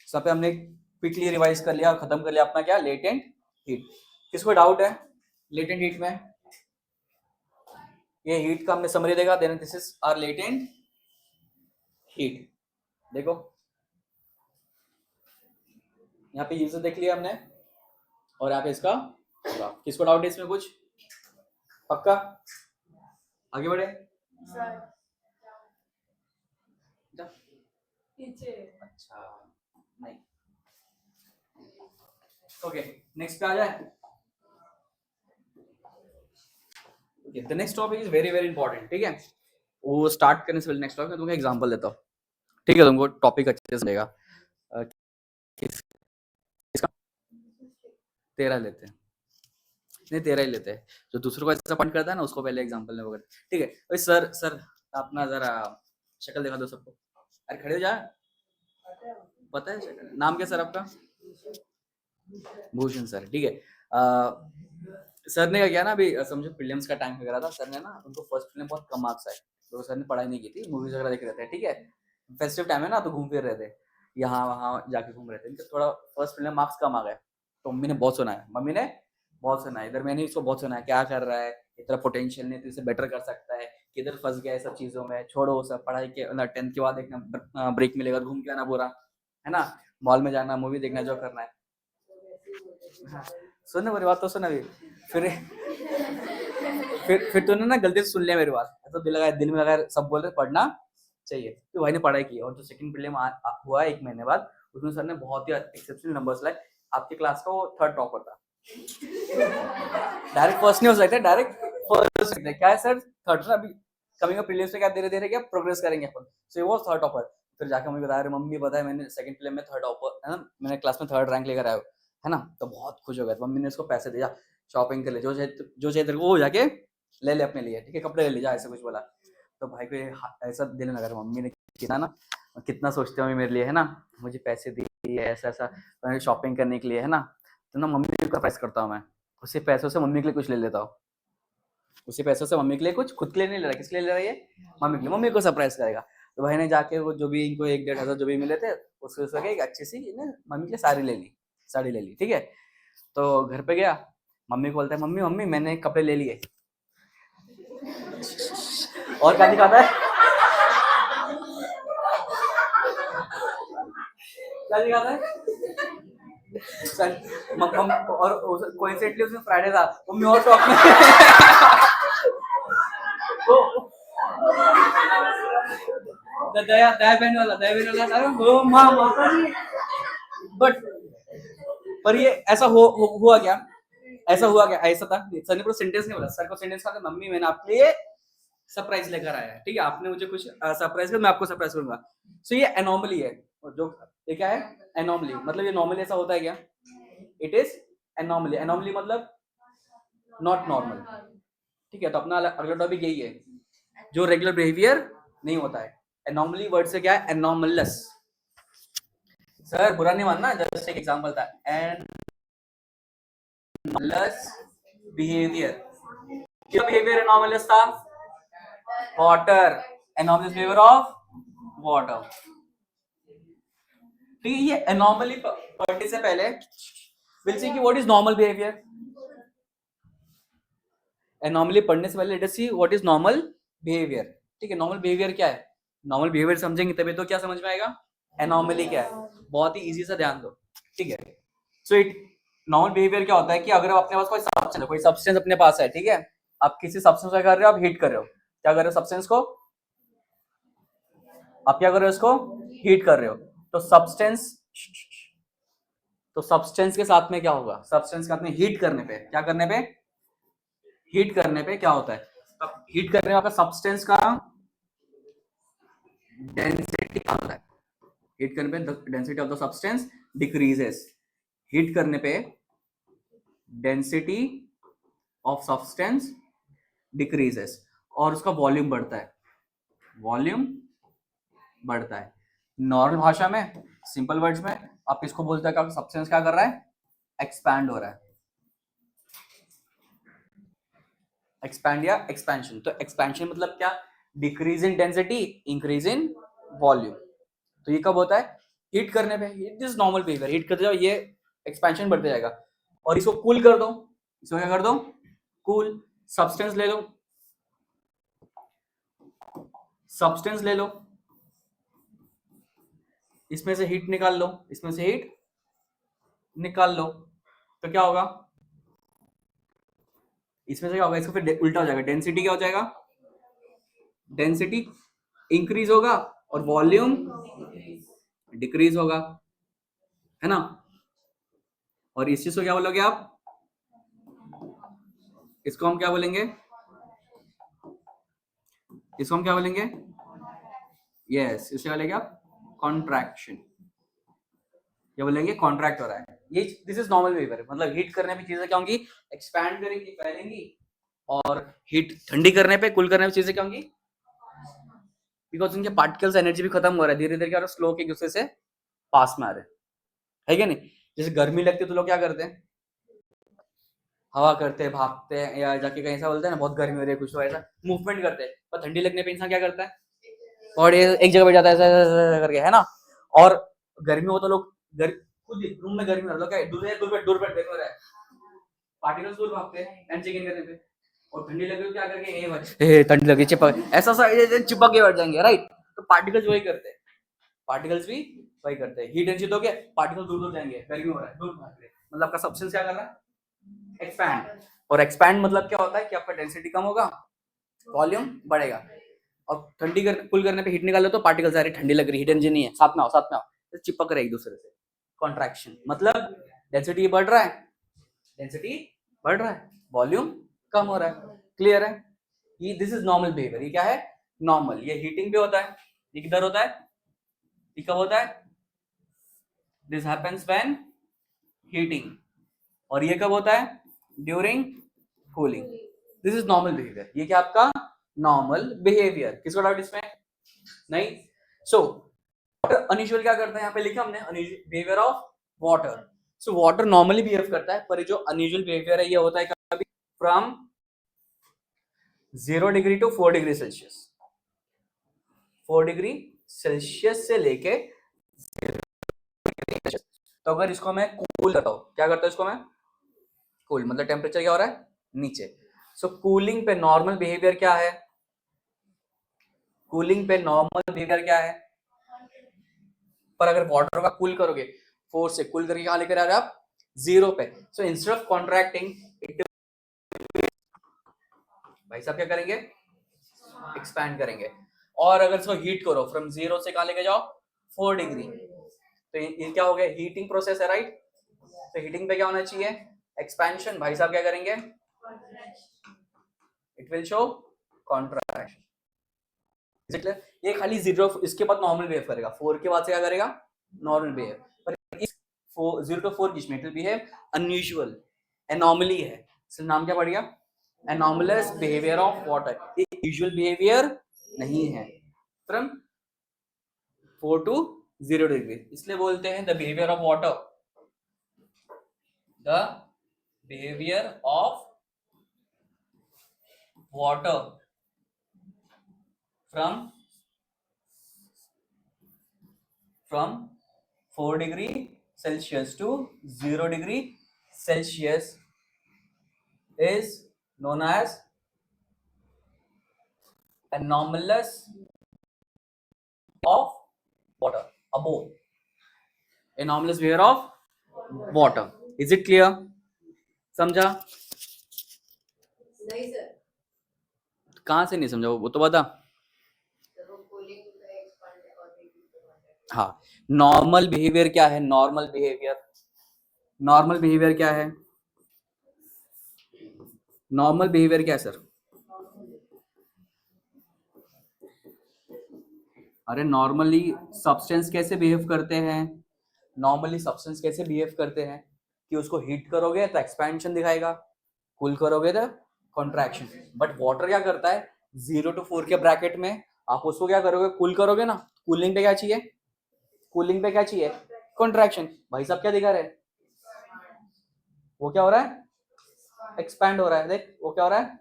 सब पे हमने क्विकली रिवाइज कर लिया और खत्म कर लिया अपना क्या, लेटेंट हीट। किसको डाउट है लेटेंट हीट में, ये हीट का हमने समरी देखा, then this is our latent heat. देखो यहाँ पे यूजर देख लिया हमने, और यहाँ पे इसका ग्राफ। किसको डाउट है इसमें कुछ, पक्का, आगे बढ़े। अच्छा नहीं, ओके नेक्स्ट पे आ जाए। Okay the next topic is very very important, ठीक है। वो स्टार्ट करने से पहले नेक्स्ट टॉपिक में तुमको एग्जांपल देता हूँ, ठीक है, तुमको टॉपिक अच्छे से देगा। इसका 13 लेते हैं, नहीं 13 ही लेते हैं, जो दूसरों को ऐसा पॉइंट करता है ना उसको पहले एग्जांपल में वो करते हैं, ठीक है। भाई सर सर अपना जरा शक्ल दिखा दो सबको, अरे खड़े हो जा, पता है शक्ल, नाम क्या सर आपका, भूषण सर, ठीक है। सर ने क्या किया ना, अभी समझो प्रीलिम्स का टाइम वगैरह था, सर ने ना उनको फर्स्ट प्रीलिम बहुत कम मार्क्स आए, तो सर ने पढ़ाई नहीं की थी, मूवीज वगैरह देख रहे थे, ठीक है, फेस्टिव टाइम है ना, तो घूम फिर रहे थे, यहाँ वहाँ जाके घूम रहे थे, इनके थोड़ा फर्स्ट प्रीलिम मार्क्स कम आ गए। तो मम्मी ने बहुत सुनाया, मम्मी ने बहुत सुना है, इधर मैंने इसको बहुत सुना है, क्या कर रहा है, इतना पोटेंशियल नहीं तो इसे बेटर कर सकता है, किधर फंस गया है सब चीज़ों में, छोड़ो वो सब, पढ़ाई के 10th के बाद एक ब्रेक मिलेगा, घूम के आना पूरा, है ना, मॉल में जाना, मूवी देखना, जो करना है। हाँ, सुन मेरी बात तो सुन अभी, फिर फिर तूने ना गलती से सुन लिया मेरी बात, तो दिल में लगाया, सब बोल रहे पढ़ना चाहिए, तो भाई ने पढ़ाई की, और जो सेकंड प्रीलिम हुआ 1 महीने बाद, उसमें सर ने बहुत ही एक्सेप्शनल नंबर्स लाए, आपकी क्लास का वो 3rd टॉपर था, डायरेक्ट फर्स्ट नहीं हो सकता, डायरेक्ट फर्स्ट सकते क्या है सर, थर्ड। अभी कमिंग प्रीलिम्स में क्या धीरे धीरे क्या प्रोग्रेस करेंगे अपन। सो वो थर्ड टॉपर, फिर जाकर मम्मी बताया, मम्मी बताया मैंने सेकंड प्रीलिम में थर्ड टॉपर है ना, मैंने क्लास में थर्ड रैंक लेकर आया है ना, तो बहुत खुश हो गया। मम्मी ने उसको पैसे दिया शॉपिंग के लिए, जो चाहिए तेरे को वो जाके ले ले अपने लिए, ठीक है, कपड़े ले ले जा, ऐसा कुछ बोला। तो भाई को ऐसा दिल लगा, मम्मी ने कितना सोचते हो मेरे लिए है ना, मुझे पैसे दिए ऐसा ऐसा शॉपिंग करने के लिए है ना, तो ना मम्मी को सरप्राइज करता हूँ मैं, उसी पैसों से मम्मी के लिए कुछ ले लेता हूँ, उसी पैसों से मम्मी के लिए कुछ, खुद के लिए नहीं ले रहा, किसके लिए ले रहा है ये, मम्मी के लिए, मम्मी को सरप्राइज करेगा। तो भाई ने जाके वो जो भी इनको 1-1.5 हज़ार जो भी मिले थे उसको एक अच्छी सी मम्मी के लिए साड़ी ले ली, ठीक है। तो घर पे गया, मम्मी को बोलता है, मम्मी मम्मी मैंने कपड़े ले लिए। और क्या दिखाता है, क्या दिखाता है और कोइंसिडेंटली उसमें फ्राइडे था, मम्मी और शॉप में दया दया बहन वाला ओ माँ माता जी। बट पर ये ऐसा हुआ क्या, ऐसा हुआ क्या, ऐसा था सर ने पूरा सेंटेंस नहीं बोला, सर को सेंटेंस कहा, मम्मी मैंने आपके लिए सरप्राइज लेकर आया है, ठीक है, आपने मुझे कुछ सरप्राइज कर, मैं आपको सरप्राइज करूंगा। सो ये एनोमली है, जो ये क्या है, एनोमली, मतलब ये नॉर्मली ऐसा होता है क्या, इट इज एनोमली, एनोमली मतलब नॉट नॉर्मल, ठीक है। तो अपना अगला टॉपिक यही है, जो रेगुलर बिहेवियर नहीं होता है। एनोमली वर्ड से क्या है, एनोमलस। सर बुरा नहीं मानना, जस्ट एक एग्जांपल था, एनोमलस बिहेवियर, क्या बिहेवियर एनोमलस था, water, anomalous behaviour of water, ठीक है। ये एनोमली पढ़ने से पहले विल सी कि what is normal behaviour, anomaly पढ़ने से पहले let us see what is normal behaviour, ठीक है। नॉर्मल बिहेवियर क्या है, नॉर्मल बिहेवियर समझेंगे तभी तो क्या समझ में आएगा, एनोमली क्या है, बहुत ही इजी सा ध्यान दो, ठीक है। सो इट नॉर्मल बिहेवियर क्या होता है कि अगर अपने पास कोई सब्सटेंस अपने पास है, ठीक है, आप किसी सब्सटेंस को कर रहे हो, आप हीट कर रहे हो, क्या कर रहे हो सब्सटेंस को, आप क्या कर रहे हो, इसको हीट कर रहे हो, तो सब्सटेंस के साथ में क्या होगा, सब्सटेंस के साथ में हीट करने पे, क्या करने पे, हीट करने पे क्या होता है, अब हीट करने में आपका सब्सटेंस का डेंसिटी क्या होता है, हीट करने पे density of the substance decreases, heat करने पे डेंसिटी ऑफ सब्सटेंस डिक्रीजेस, और उसका वॉल्यूम बढ़ता है, वॉल्यूम बढ़ता है। नॉर्मल भाषा में, सिंपल वर्ड्स में आप इसको बोलते हैं, सब्सटेंस क्या कर रहा है, एक्सपैंड हो रहा है, एक्सपैंड या एक्सपेंशन। तो एक्सपेंशन मतलब क्या, decrease in density, increase in volume. तो ये कब होता है, हीट करने पे, दिस नॉर्मल बिहेवियर, हीट करते जाओ ये एक्सपेंशन बढ़ते जाएगा। और इसको कूल कर दो, इसको क्या कर दो, कूल, सब्सटेंस ले लो, सब्सटेंस ले लो, इसमें से हीट निकाल लो, इसमें से हीट निकाल लो, तो क्या होगा, इसमें से क्या होगा, इसको फिर उल्टा हो जाएगा, डेंसिटी क्या हो जाएगा, डेंसिटी इंक्रीज होगा और वॉल्यूम डिक्रीज होगा, है ना। और इस चीज को क्या बोलोगे आप, इसको हम क्या बोलेंगे, इसको हम क्या बोलेंगे, यस, इसे बोलेंगे आप कॉन्ट्रैक्शन, क्या बोलेंगे, कॉन्ट्रैक्ट हो रहा है, ये दिस इज नॉर्मल बिहेवियर, मतलब हीट करने पे चीजें क्या होंगी, एक्सपैंड करेंगी, फैलेंगी, और हीट ठंडी करने पे, कूल करने पे चीजें क्या होंगी, बिकॉज उनके पार्टिकल्स एनर्जी भी खत्म हो रहा है, धीरे धीरे क्या हो रहा है, स्लो के एक दूसरे से पास में आ रहे है क्या नहीं। जैसे गर्मी लगती है तो लोग क्या करते हैं, हवा करते हैं, भागते हैं, या जाके कहीं ऐसा बोलते हैं ना बहुत गर्मी हो रही है, कुछ तो ऐसा मूवमेंट करते हैं। पर ठंडी लगने पे इंसान क्या करता है, और एक जगह बैठ जाता है ऐसा करके, है ना। और गर्मी हो तो लोग खुद रूम में गर्मी हो तो क्या दूर बैठ रहा है, पार्टिकल्स दूर भागते हैं एंड चेक इन करने पे। और ठंडी लगे तो क्या करके, ए भाई ठंडी लगी, चिपक, ऐसा चिपक के बैठ जाएंगे, राइट। तो पार्टिकल्स वही करते हैं, पार्टिकल्स भी वही करते हैं, हीट एनर्जी तो क्या, पार्टिकल दूर दूर जाएंगे, गर्मी हो रहा है दूर भाग रहे, मतलब आपका सब्सटेंस क्या कर रहा है, एक्सपैंड। और एक्सपैंड मतलब क्या होता है कि आपका डेंसिटी कम होगा, वॉल्यूम बढ़ेगा, और ठंडी कर कूल करने पे हीट निकालो तो पार्टिकल्स आ रही, ठंडी लग रही, हीट एनर्जी नहीं है, साथ में आओ साथ में आओ, तो चिपक रहे एक दूसरे से, कॉन्ट्रैक्शन मतलब डेंसिटी बढ़ रहा है, डेंसिटी बढ़ रहा है, वॉल्यूम कम हो रहा है। क्लियर है? ये दिस इज नॉर्मल बिहेवियर। ये क्या है? नॉर्मल। ये हीटिंग पे होता है। ये किधर होता है? ये कब होता है? This happens when heating. और ये कब होता है? During cooling. This is normal behaviour. ये क्या आपका नॉर्मल बिहेवियर? किसको डाउट इसमें? नहीं। सो अनयूजुअल क्या करता है? यहाँ पे लिखा हमने unusual behaviour of water. So water normally behave करता है, पर जो अनयूजुअल बिहेवियर है ये होता है कभी from 0 degree to 4 degree Celsius. 4 degree Celsius से लेके 0 डिग्री सेल्सियस। तो अगर इसको मैं कूल करता हूं, क्या करता हूं इसको मैं? कूल मतलब टेम्परेचर क्या हो रहा है? नीचे। सो कूलिंग पे नॉर्मल बिहेवियर क्या है? कूलिंग पे नॉर्मल बिहेवियर क्या है? पर अगर वाटर का कूल करोगे, 4 से कूल करके कहां लेकर आ रहे हैं आप? 0 पे। So instead of contracting it, भाई साहब क्या करेंगे? एक्सपैंड करेंगे। और अगर इसको हीट करो फ्रॉम 0 से कहां लेके जाओ? 4 डिग्री। तो ये क्या हो गया? हीटिंग प्रोसेस है, राइट? तो हीटिंग पे क्या होना चाहिए? एक्सपेंशन। भाई साहब क्या करेंगे? It will show contraction. ये खाली 0 इसके बाद नॉर्मल बिहेव करेगा, 4 के बाद से क्या करेगा? Normal behave. पर इस 0 to 4 बीच में it will behave unusual, anomaly है। इसका नाम क्या पड़ गया? Anomalous behavior of water. ये यूजुअल बिहेवियर नहीं है। फ्रॉम 4 to 0 डिग्री, इसलिए बोलते हैं the behavior of water, the behavior of water from 4 degree Celsius to 0 degree Celsius is known as anomalous of water. Above, anomalous behavior of water. Is it clear? समझा? नहीं sir, कहाँ से नहीं समझा? वो तो बता। हाँ, नॉर्मल बिहेवियर क्या है? नॉर्मल बिहेवियर, नॉर्मल बिहेवियर क्या है? नॉर्मल बिहेवियर क्या है सर? अरे नॉर्मली सब्सटेंस कैसे बिहेव करते हैं? नॉर्मली सब्सटेंस कैसे बिहेव करते हैं कि उसको हीट करोगे तो एक्सपेंशन दिखाएगा, कूल करोगे तो कॉन्ट्रैक्शन। बट वाटर क्या करता है? 0 to 4 के ब्रैकेट में आप उसको क्या करोगे? कूल करोगे ना। कूलिंग पे क्या चाहिए? कूलिंग पे क्या चाहिए? कॉन्ट्रैक्शन। भाई साहब क्या दिखा रहे हैं? वो क्या हो रहा है? एक्सपैंड हो रहा है। देख वो क्या हो रहा है?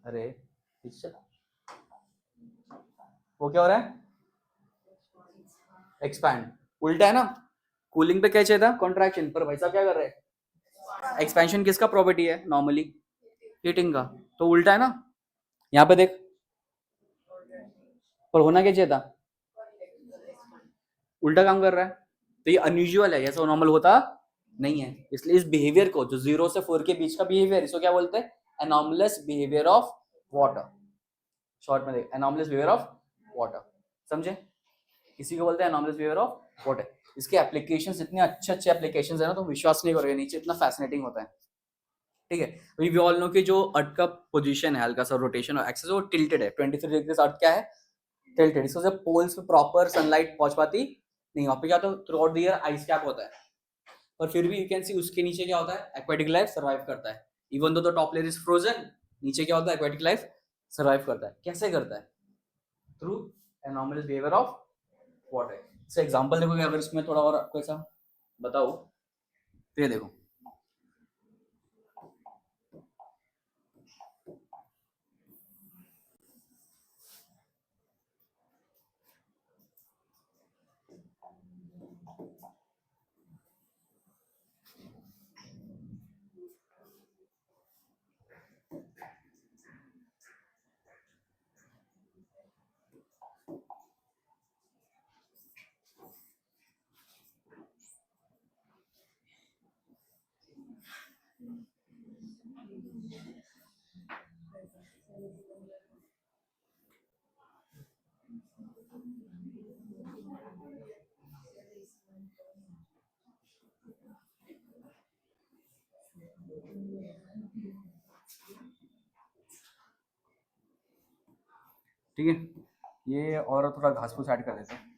अरे वो क्या हो रहा है? एक्सपैंड। उल्टा है ना। कूलिंग पे क्या चाहिए था? कॉन्ट्रैक्शन। पर भाई साहब क्या कर रहे हैं? एक्सपेंशन किसका प्रॉपर्टी है नॉर्मली? हीटिंग का। तो उल्टा है ना। यहाँ पे देख, पर होना क्या चाहिए था? उल्टा काम कर रहा है। तो ये अनयूजुअल है, ऐसा नॉर्मल होता नहीं है। इसलिए इस बिहेवियर को, जो 0 से 4 के बीच का बिहेवियर, इसको क्या बोलते हैं? Anomalous behavior of water. Short में देख, एनॉमलस बिहेवियर ऑफ वाटर। समझे? इसी को बोलते हैं एनॉमलस बिहेवियर ऑफ वाटर। इसके एप्लीकेशंस इतने अच्छे अच्छे एप्लीकेशंस है ना, तो विश्वास नहीं करोगे, नीचे इतना फैसिनेटिंग होता है। ठीक है, वी ऑल नो कि जो अर्थ का पोजीशन है, हल्का सा रोटेशन और एक्सिस, वो टिल्टेड है 23 डिग्री। अर्थ क्या है? टिल्टेड। इसको जब पोल्स पे प्रॉपर सनलाइट पहुंच पाती नहीं, वहां पे क्या तो through out the year ice cap होता है, पर फिर भी यू कैन सी उसके नीचे क्या होता है? एक्वेटिक लाइफ सर्वाइव करता है। Even though the top layer is frozen, नीचे क्या होता है? एक्वेटिक लाइफ सर्वाइव करता है। कैसे करता है? Through anomalous behavior of water. इसका एग्जांपल देखोगे, अगर इसमें थोड़ा और आपको ऐसा बताओ तो ये देखो, ठीक है, ये और थोड़ा घास फूस ऐड कर देते हैं।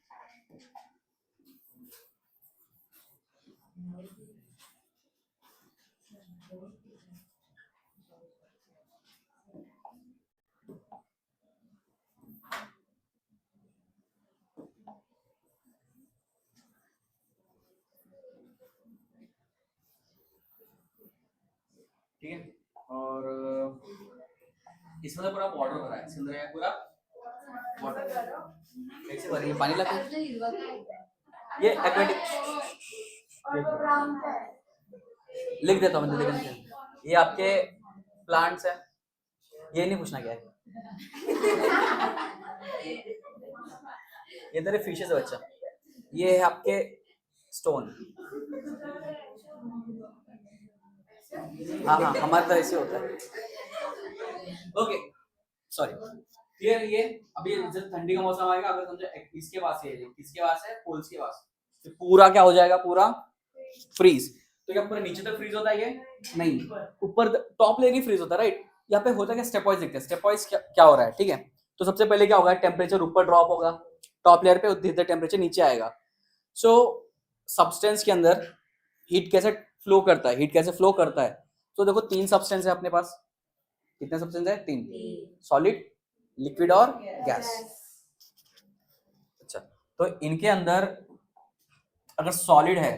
ठीक है, और इसमें तो पूरा वाटर भरा है, इसके अंदर है पूरा वाटर। कैसे भरेंगे, पानी लगा ये एक्वेटिक, लिख देता हूँ मैं, लेकिन ये आपके प्लांट्स है, ये नहीं पूछना क्या है। ये तेरे फिशेस है बच्चा, ये है आपके स्टोन। हाँ हाँ, हमारे तरह ऐसे होता है। Okay, sorry, clear. ये अभी जब ठंडी का मौसम आएगा, अगर समझो इसके पास है, किसके पास है, पोल्स के पास, तो पूरा क्या हो जाएगा, पूरा फ्रीज। तो क्या पूरा नीचे तक फ्रीज होता है? ये नहीं, ऊपर टॉप लेयर ही फ्रीज होता है, राइट। यहाँ पे होता है क्या, स्टेप वाइज देखते हैं, स्टेप वाइज क्या हो रहा है। ठीक है, तो सबसे पहले क्या होगा, टेम्परेचर ऊपर ड्रॉप होगा टॉप लेयर पे, धीरे टेम्परेचर नीचे आएगा। सो सब्सटेंस के अंदर हीट कैसे फ्लो करता है, हीट कैसे फ्लो करता है। तो देखो 3 सब्सटेंस है अपने पास। कितने सब्सटेंस है? 3, सॉलिड, लिक्विड और गैस। अच्छा, तो इनके अंदर अगर सॉलिड है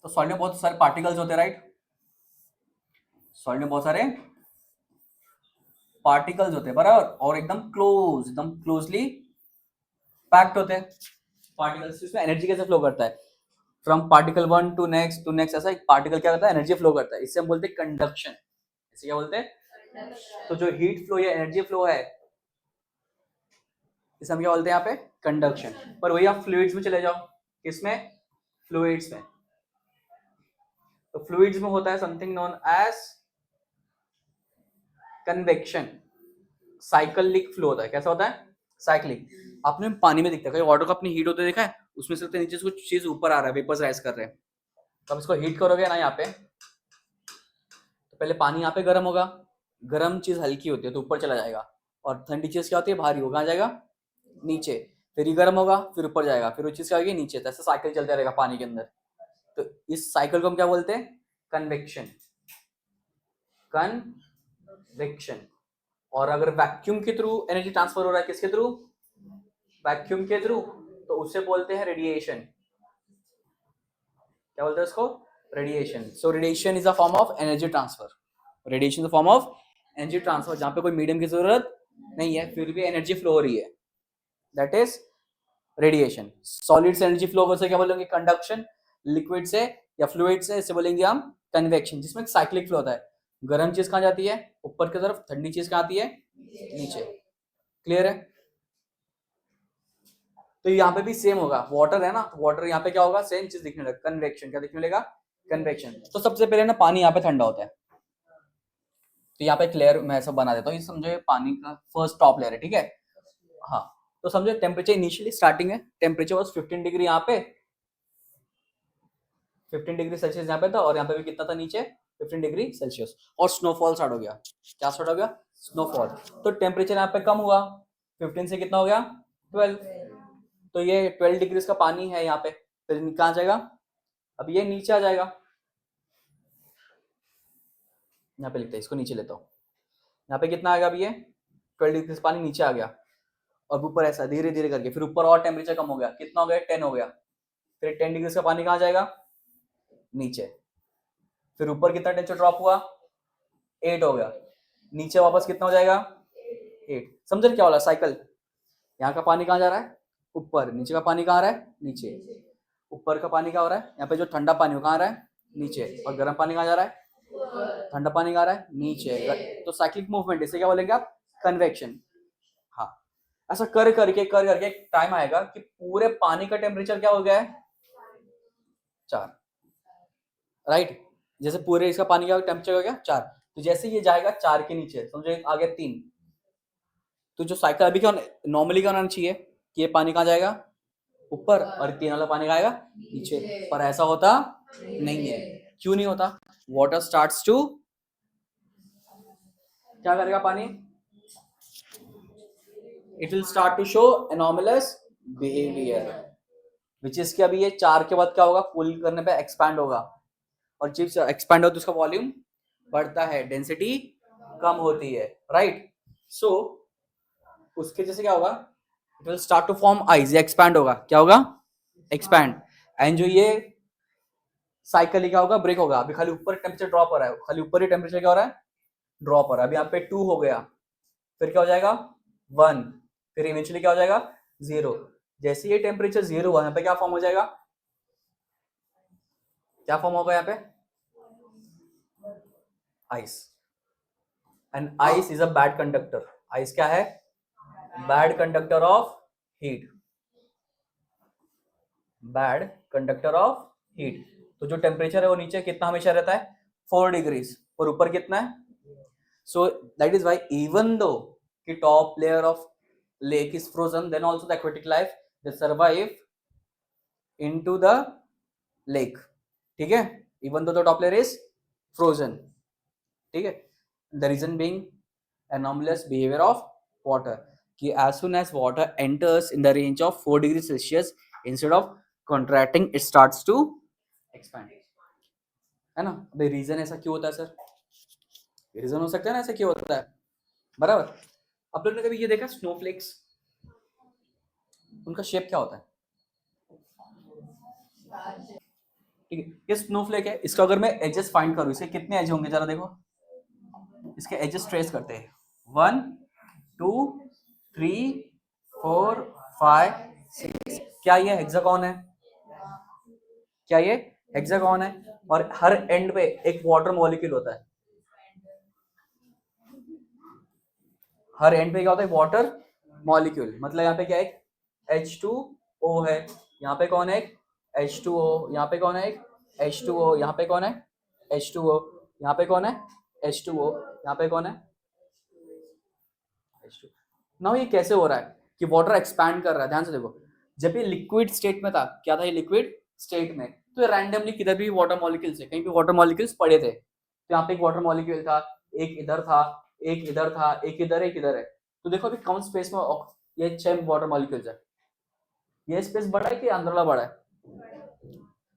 तो सॉलिड में बहुत सारे पार्टिकल्स होते हैं, राइट। सॉलिड में बहुत सारे पार्टिकल्स होते हैं, बराबर, और एकदम क्लोजली पैक्ड होते हैं पार्टिकल्स। इसमें एनर्जी कैसे फ्लो करता है, फ्रॉम पार्टिकल 1 टू नेक्स्ट, ऐसा एक पार्टिकल क्या करता है, एनर्जी फ्लो करता है। इससे हम बोलते हैं कंडक्शन। इसे क्या बोलते हैं? तो जो हीट फ्लो या एनर्जी फ्लो है, इसे हम क्या बोलते हैं यहाँ पे, कंडक्शन। पर वही आप फ्लूइड्स में चले जाओ, किसमें, फ्लूइड्स में। तो फ्लूइड्स में होता है something known as convection. Cyclic flow होता है। कैसा होता है? साइक्लिक। आपने पानी में दिखता है, वाटर को अपनी हीट होते देखा है, उसमें से नीचे से कुछ चीज ऊपर आ रहा है, वेपर्स राइज कर रहे हैं। तो अब इसको हीट करोगे ना यहाँ पे, तो पहले पानी यहाँ पे गर्म होगा, गर्म चीज हल्की होती है तो ऊपर चला जाएगा, और ठंडी चीज क्या होती है, भारी, वो कहाँ जाएगा, नीचे। फिर ये गर्म होगा, फिर ऊपर जाएगा, फिर वो चीज क्या होगी, नीचे। तो ऐसा साइकिल चलता रहेगा पानी के अंदर। तो इस साइकिल को हम क्या बोलते हैं, कन्वेक्शन। कन्वेक्शन। और अगर वैक्यूम के थ्रू एनर्जी ट्रांसफर हो रहा है, किसके थ्रू, वैक्यूम के थ्रू, तो उससे बोलते हैं रेडिएशन। क्या बोलते हैं उसको, radiation. So radiation is a form of energy transfer. Radiation is a form of energy transfer, जहां पे कोई मीडियम की जरूरत नहीं है, फिर भी एनर्जी फ्लो हो रही है, दैट इज रेडिएशन। सॉलिड से एनर्जी फ्लो से क्या बोलेंगे, कंडक्शन। लिक्विड से या फ्लूइड से, इसे बोलेंगे हम कन्वेक्शन, जिसमें साइक्लिक फ्लो होता है। गर्म चीज कहाँ जाती है, ऊपर की तरफ, ठंडी चीज कहाँ आती है, नीचे। क्लियर है? तो यहाँ पे भी सेम होगा, वाटर है ना, वाटर यहाँ पे क्या होगा, सेम चीज दिखने लगेगा, कन्वेक्शन। क्या दिखने लगेगा, कन्वेक्शन। तो सबसे पहले ना पानी यहाँ पे ठंडा होता है, तो यहाँ पे एक लेयर मैं ऐसा बना देता हूँ, ये समझो पानी का फर्स्ट टॉप लेयर है, ठीक है। हाँ, तो समझो टेम्परेचर इनिशियली स्टार्टिंग है, टेम्परेचर वाज 15 डिग्री यहाँ पे, 15 डिग्री सेल्सियस यहाँ पे था, और यहाँ पे भी कितना था नीचे, 15 डिग्री सेल्सियस। और स्नोफॉल स्टार्ट हो गया। क्या स्टार्ट हो गया, स्नोफॉल। तो टेम्परेचर यहाँ पे कम हुआ, 15 से कितना हो गया, 12। तो ये 12 डिग्री का पानी है यहाँ पे, फिर कहाँ जाएगा, अब ये नीचे आ जाएगा। यहाँ पे लिखते हैं, इसको नीचे लेता हूँ। यहाँ पे कितना आएगा, अभी ये 12 डिग्री पानी नीचे आ गया, और ऊपर ऐसा धीरे धीरे करके, फिर ऊपर और टेम्परेचर कम हो गया, कितना हो गया, 10 हो गया। फिर 10 डिग्री का पानी कहाँ जाएगा, नीचे। फिर ऊपर कितना टेम्परेचर ड्रॉप हुआ, 8 हो गया। नीचे वापस कितना हो जाएगा, 8। समझे क्या वाला साइकिल। यहाँ का पानी कहाँ जा रहा है, ऊपर। नीचे का पानी कहाँ आ रहा है, नीचे। ऊपर का पानी क्या हो रहा है, यहाँ पे जो ठंडा पानी वो कहाँ आ रहा है, नीचे। और गर्म पानी कहाँ जा रहा है, ठंडा पानी कहाँ आ रहा है, नीचे। तो साइक्लिक मूवमेंट, इसे क्या बोलेंगे आप, कन्वेक्शन। हाँ, ऐसा कर करके एक टाइम आएगा कि पूरे पानी का टेम्परेचर क्या हो गया है, 4, राइट। जैसे पूरे इसका पानी का टेम्परेचर हो गया 4, तो जैसे ये जाएगा 4 के नीचे, समझो आ गया 3। तो जो साइकिल अभी क्या नॉर्मली क्या होना चाहिए कि ये पानी कहाँ जाएगा, ऊपर, और तीन वाला पानी आएगा नीचे। पर ऐसा होता नहीं है। क्यों नहीं होता? वाटर स्टार्ट्स टू, क्या करेगा पानी? It will start to show anomalous behavior, which is कि अभी ये 4 के बाद क्या होगा? कूल करने पे एक्सपैंड होगा, और जब एक्सपैंड होता है तो उसका वॉल्यूम बढ़ता है, डेंसिटी कम होती है, राइट? सो उसके जैसे क्या होगा? It will start to form ice, ये एक्सपैंड होगा, क्या होगा? एक्सपैंड। एंड जो ये साइकिल क्या होगा? ब्रेक होगा। अभी खाली ऊपर टेम्परेचर ड्रॉप हो रहा है, खाली ऊपर ही टेम्परेचर क्या हो रहा है? ड्रॉप हो रहा है। अभी यहाँ पे 2 हो गया, फिर क्या हो जाएगा? 1, फिर इवेंचुअली क्या हो जाएगा? 0। जैसे ये टेम्परेचर 0 हुआ, यहाँ पे क्या फॉर्म हो जाएगा? क्या फॉर्म होगा यहाँ पे? Ice. And ice is a bad conductor. Ice क्या है? Bad conductor of heat, bad conductor of heat. तो जो टेम्परेचर है वो नीचे कितना हमेशा रहता है? 4 डिग्रीज, और ऊपर कितना है? So that is why even though कि top layer of lake is frozen, then also the aquatic life they survive into the lake, ठीक है? Even though the top layer is frozen, ठीक है? The reason being anomalous behavior of water, कि as soon as water enters in the range of 4 degrees Celsius, instead of contracting it starts to expand, है ना? अभी reason ऐसा क्यों होता है सर? रीजन हो सकता है ना ऐसा क्यों होता है, बराबर? आप लोगों ने कभी ये देखा स्नोफ्लेक्स, उनका शेप क्या होता है? ठीक है, ये स्नोफ्लेक है, इसका अगर मैं एजेस फाइंड करूं, इसके कितने एज होंगे जरा देखो, इसके एजेस ट्रेस करते हैं। 1 2 3 4 5 6। क्या ये हेक्सागोन है? क्या ये हेक्सागोन है? और हर एंड पे एक वाटर मॉलिक्यूल होता है, हर एंड पे क्या होता है? Water molecule. मतलब यहाँ पे क्या है? H2O है, यहाँ पे कौन है? H2O, यहाँ पे कौन है? H2O, यहाँ पे कौन है? H2O, यहाँ पे कौन है? H2O, यहाँ पे कौन है? H2। नाउ ये कैसे हो रहा है कि वाटर एक्सपैंड कर रहा है? ध्यान से देखो, जब ये लिक्विड स्टेट में था, क्या था ये? लिक्विड स्टेट में, तो ये रैंडमली किधर भी वाटर मॉलिक्यूल्स है, कहीं पे वाटर मॉलिक्यूल्स पड़े थे, तो यहाँ पे एक वाटर मॉलिक्यूल था, एक इधर था, एक इधर था, एक इधर, एक इधर है। तो देखो अभी कम स्पेस में ये 6 वाटर मॉलिक्यूल्स है। ये स्पेस बड़ा है कि अंदर वाला बड़ा है?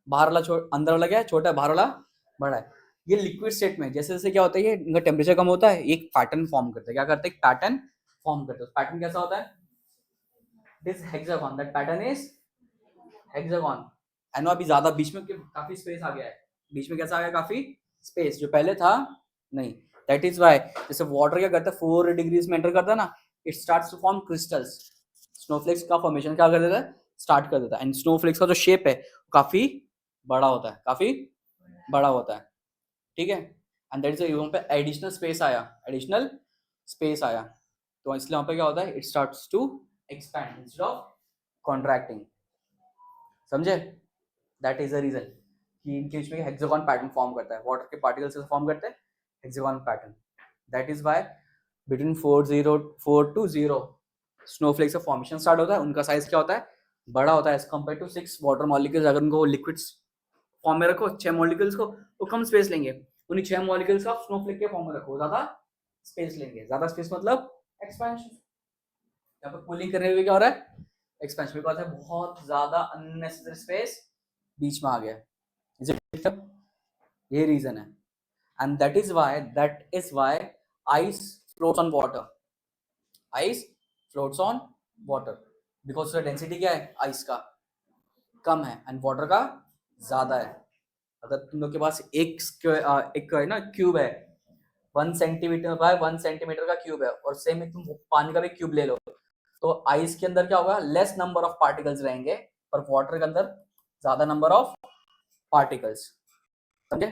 बाहर वाला अंदर वाला क्या है? छोटा है, बाहर वाला बड़ा है। ये लिक्विड स्टेट में जैसे जैसे क्या होता है, ये इनका टेम्परेचर कम होता है, एक पैटर्न फॉर्म करते हैं। क्या करते हैं? एक पैटर्न फॉर्म करते हैं। पैटर्न कैसा होता है? This hexagon, that pattern is hexagon. एनो अभी ज्यादा बीच में काफी स्पेस आ गया है, बीच में कैसा आ गया? काफी स्पेस, जो पहले था नहीं। दैट इज वाई जैसे वाटर क्या करता है? 4 डिग्रीज में एंटर करता है ना, it starts to form crystals. Snowflakes का फॉर्मेशन क्या कर देता है? स्टार्ट कर देता है। एंड स्नोफ्लेक्स का जो शेप है काफी बड़ा होता है, काफी बड़ा होता है, ठीक है? एंड दैट इज वहां पे एडिशनल स्पेस आया, एडिशनल स्पेस आया, तो इसलिए वहां पे क्या होता है? It starts to expand instead of contracting, समझे? दैट इज द रीजन कि इनके बीच में हेक्सागोन पैटर्न फॉर्म करता है, वाटर के पार्टिकल्स से फॉर्म करते हैं hexagon pattern. That is why between 4 to 0 snowflakes का फॉर्मेशन स्टार्ट होता है। उनका साइज क्या होता है? बड़ा होता है as compare to 6 water molecules. अगर उनको लिक्विड फॉर्म में रखो 6 मॉलिक्यूल्स को, वो कम स्पेस लेंगे। उन्हीं 6 मॉलिक्यूल्स का स्नोफ्लेक के फॉर्म में रखो, ज्यादा स्पेस लेंगे। ज्यादा स्पेस मतलब एक्सपेंशन। यहाँ पर कूलिंग करने में क्या हो रहा है? एक्सपेंशन, बिकॉज है बहुत ज्यादा अननेसेसरी स्पेस बीच में आ गया। Is it? ये रीजन है। And that is why ice floats on water. Ice floats on water because उसका डेंसिटी क्या है? आइस का कम है एंड वाटर का ज्यादा है। अगर तुम लोग के पास एक है ना क्यूब है, 1 सेंटीमीटर बाय 1 सेंटीमीटर का क्यूब है, और सेम तुम पानी का भी क्यूब ले लो, तो आइस के अंदर क्या होगा? लेस नंबर ऑफ पार्टिकल्स रहेंगे, पर वाटर के अंदर ज्यादा नंबर ऑफ पार्टिकल्स, समझे?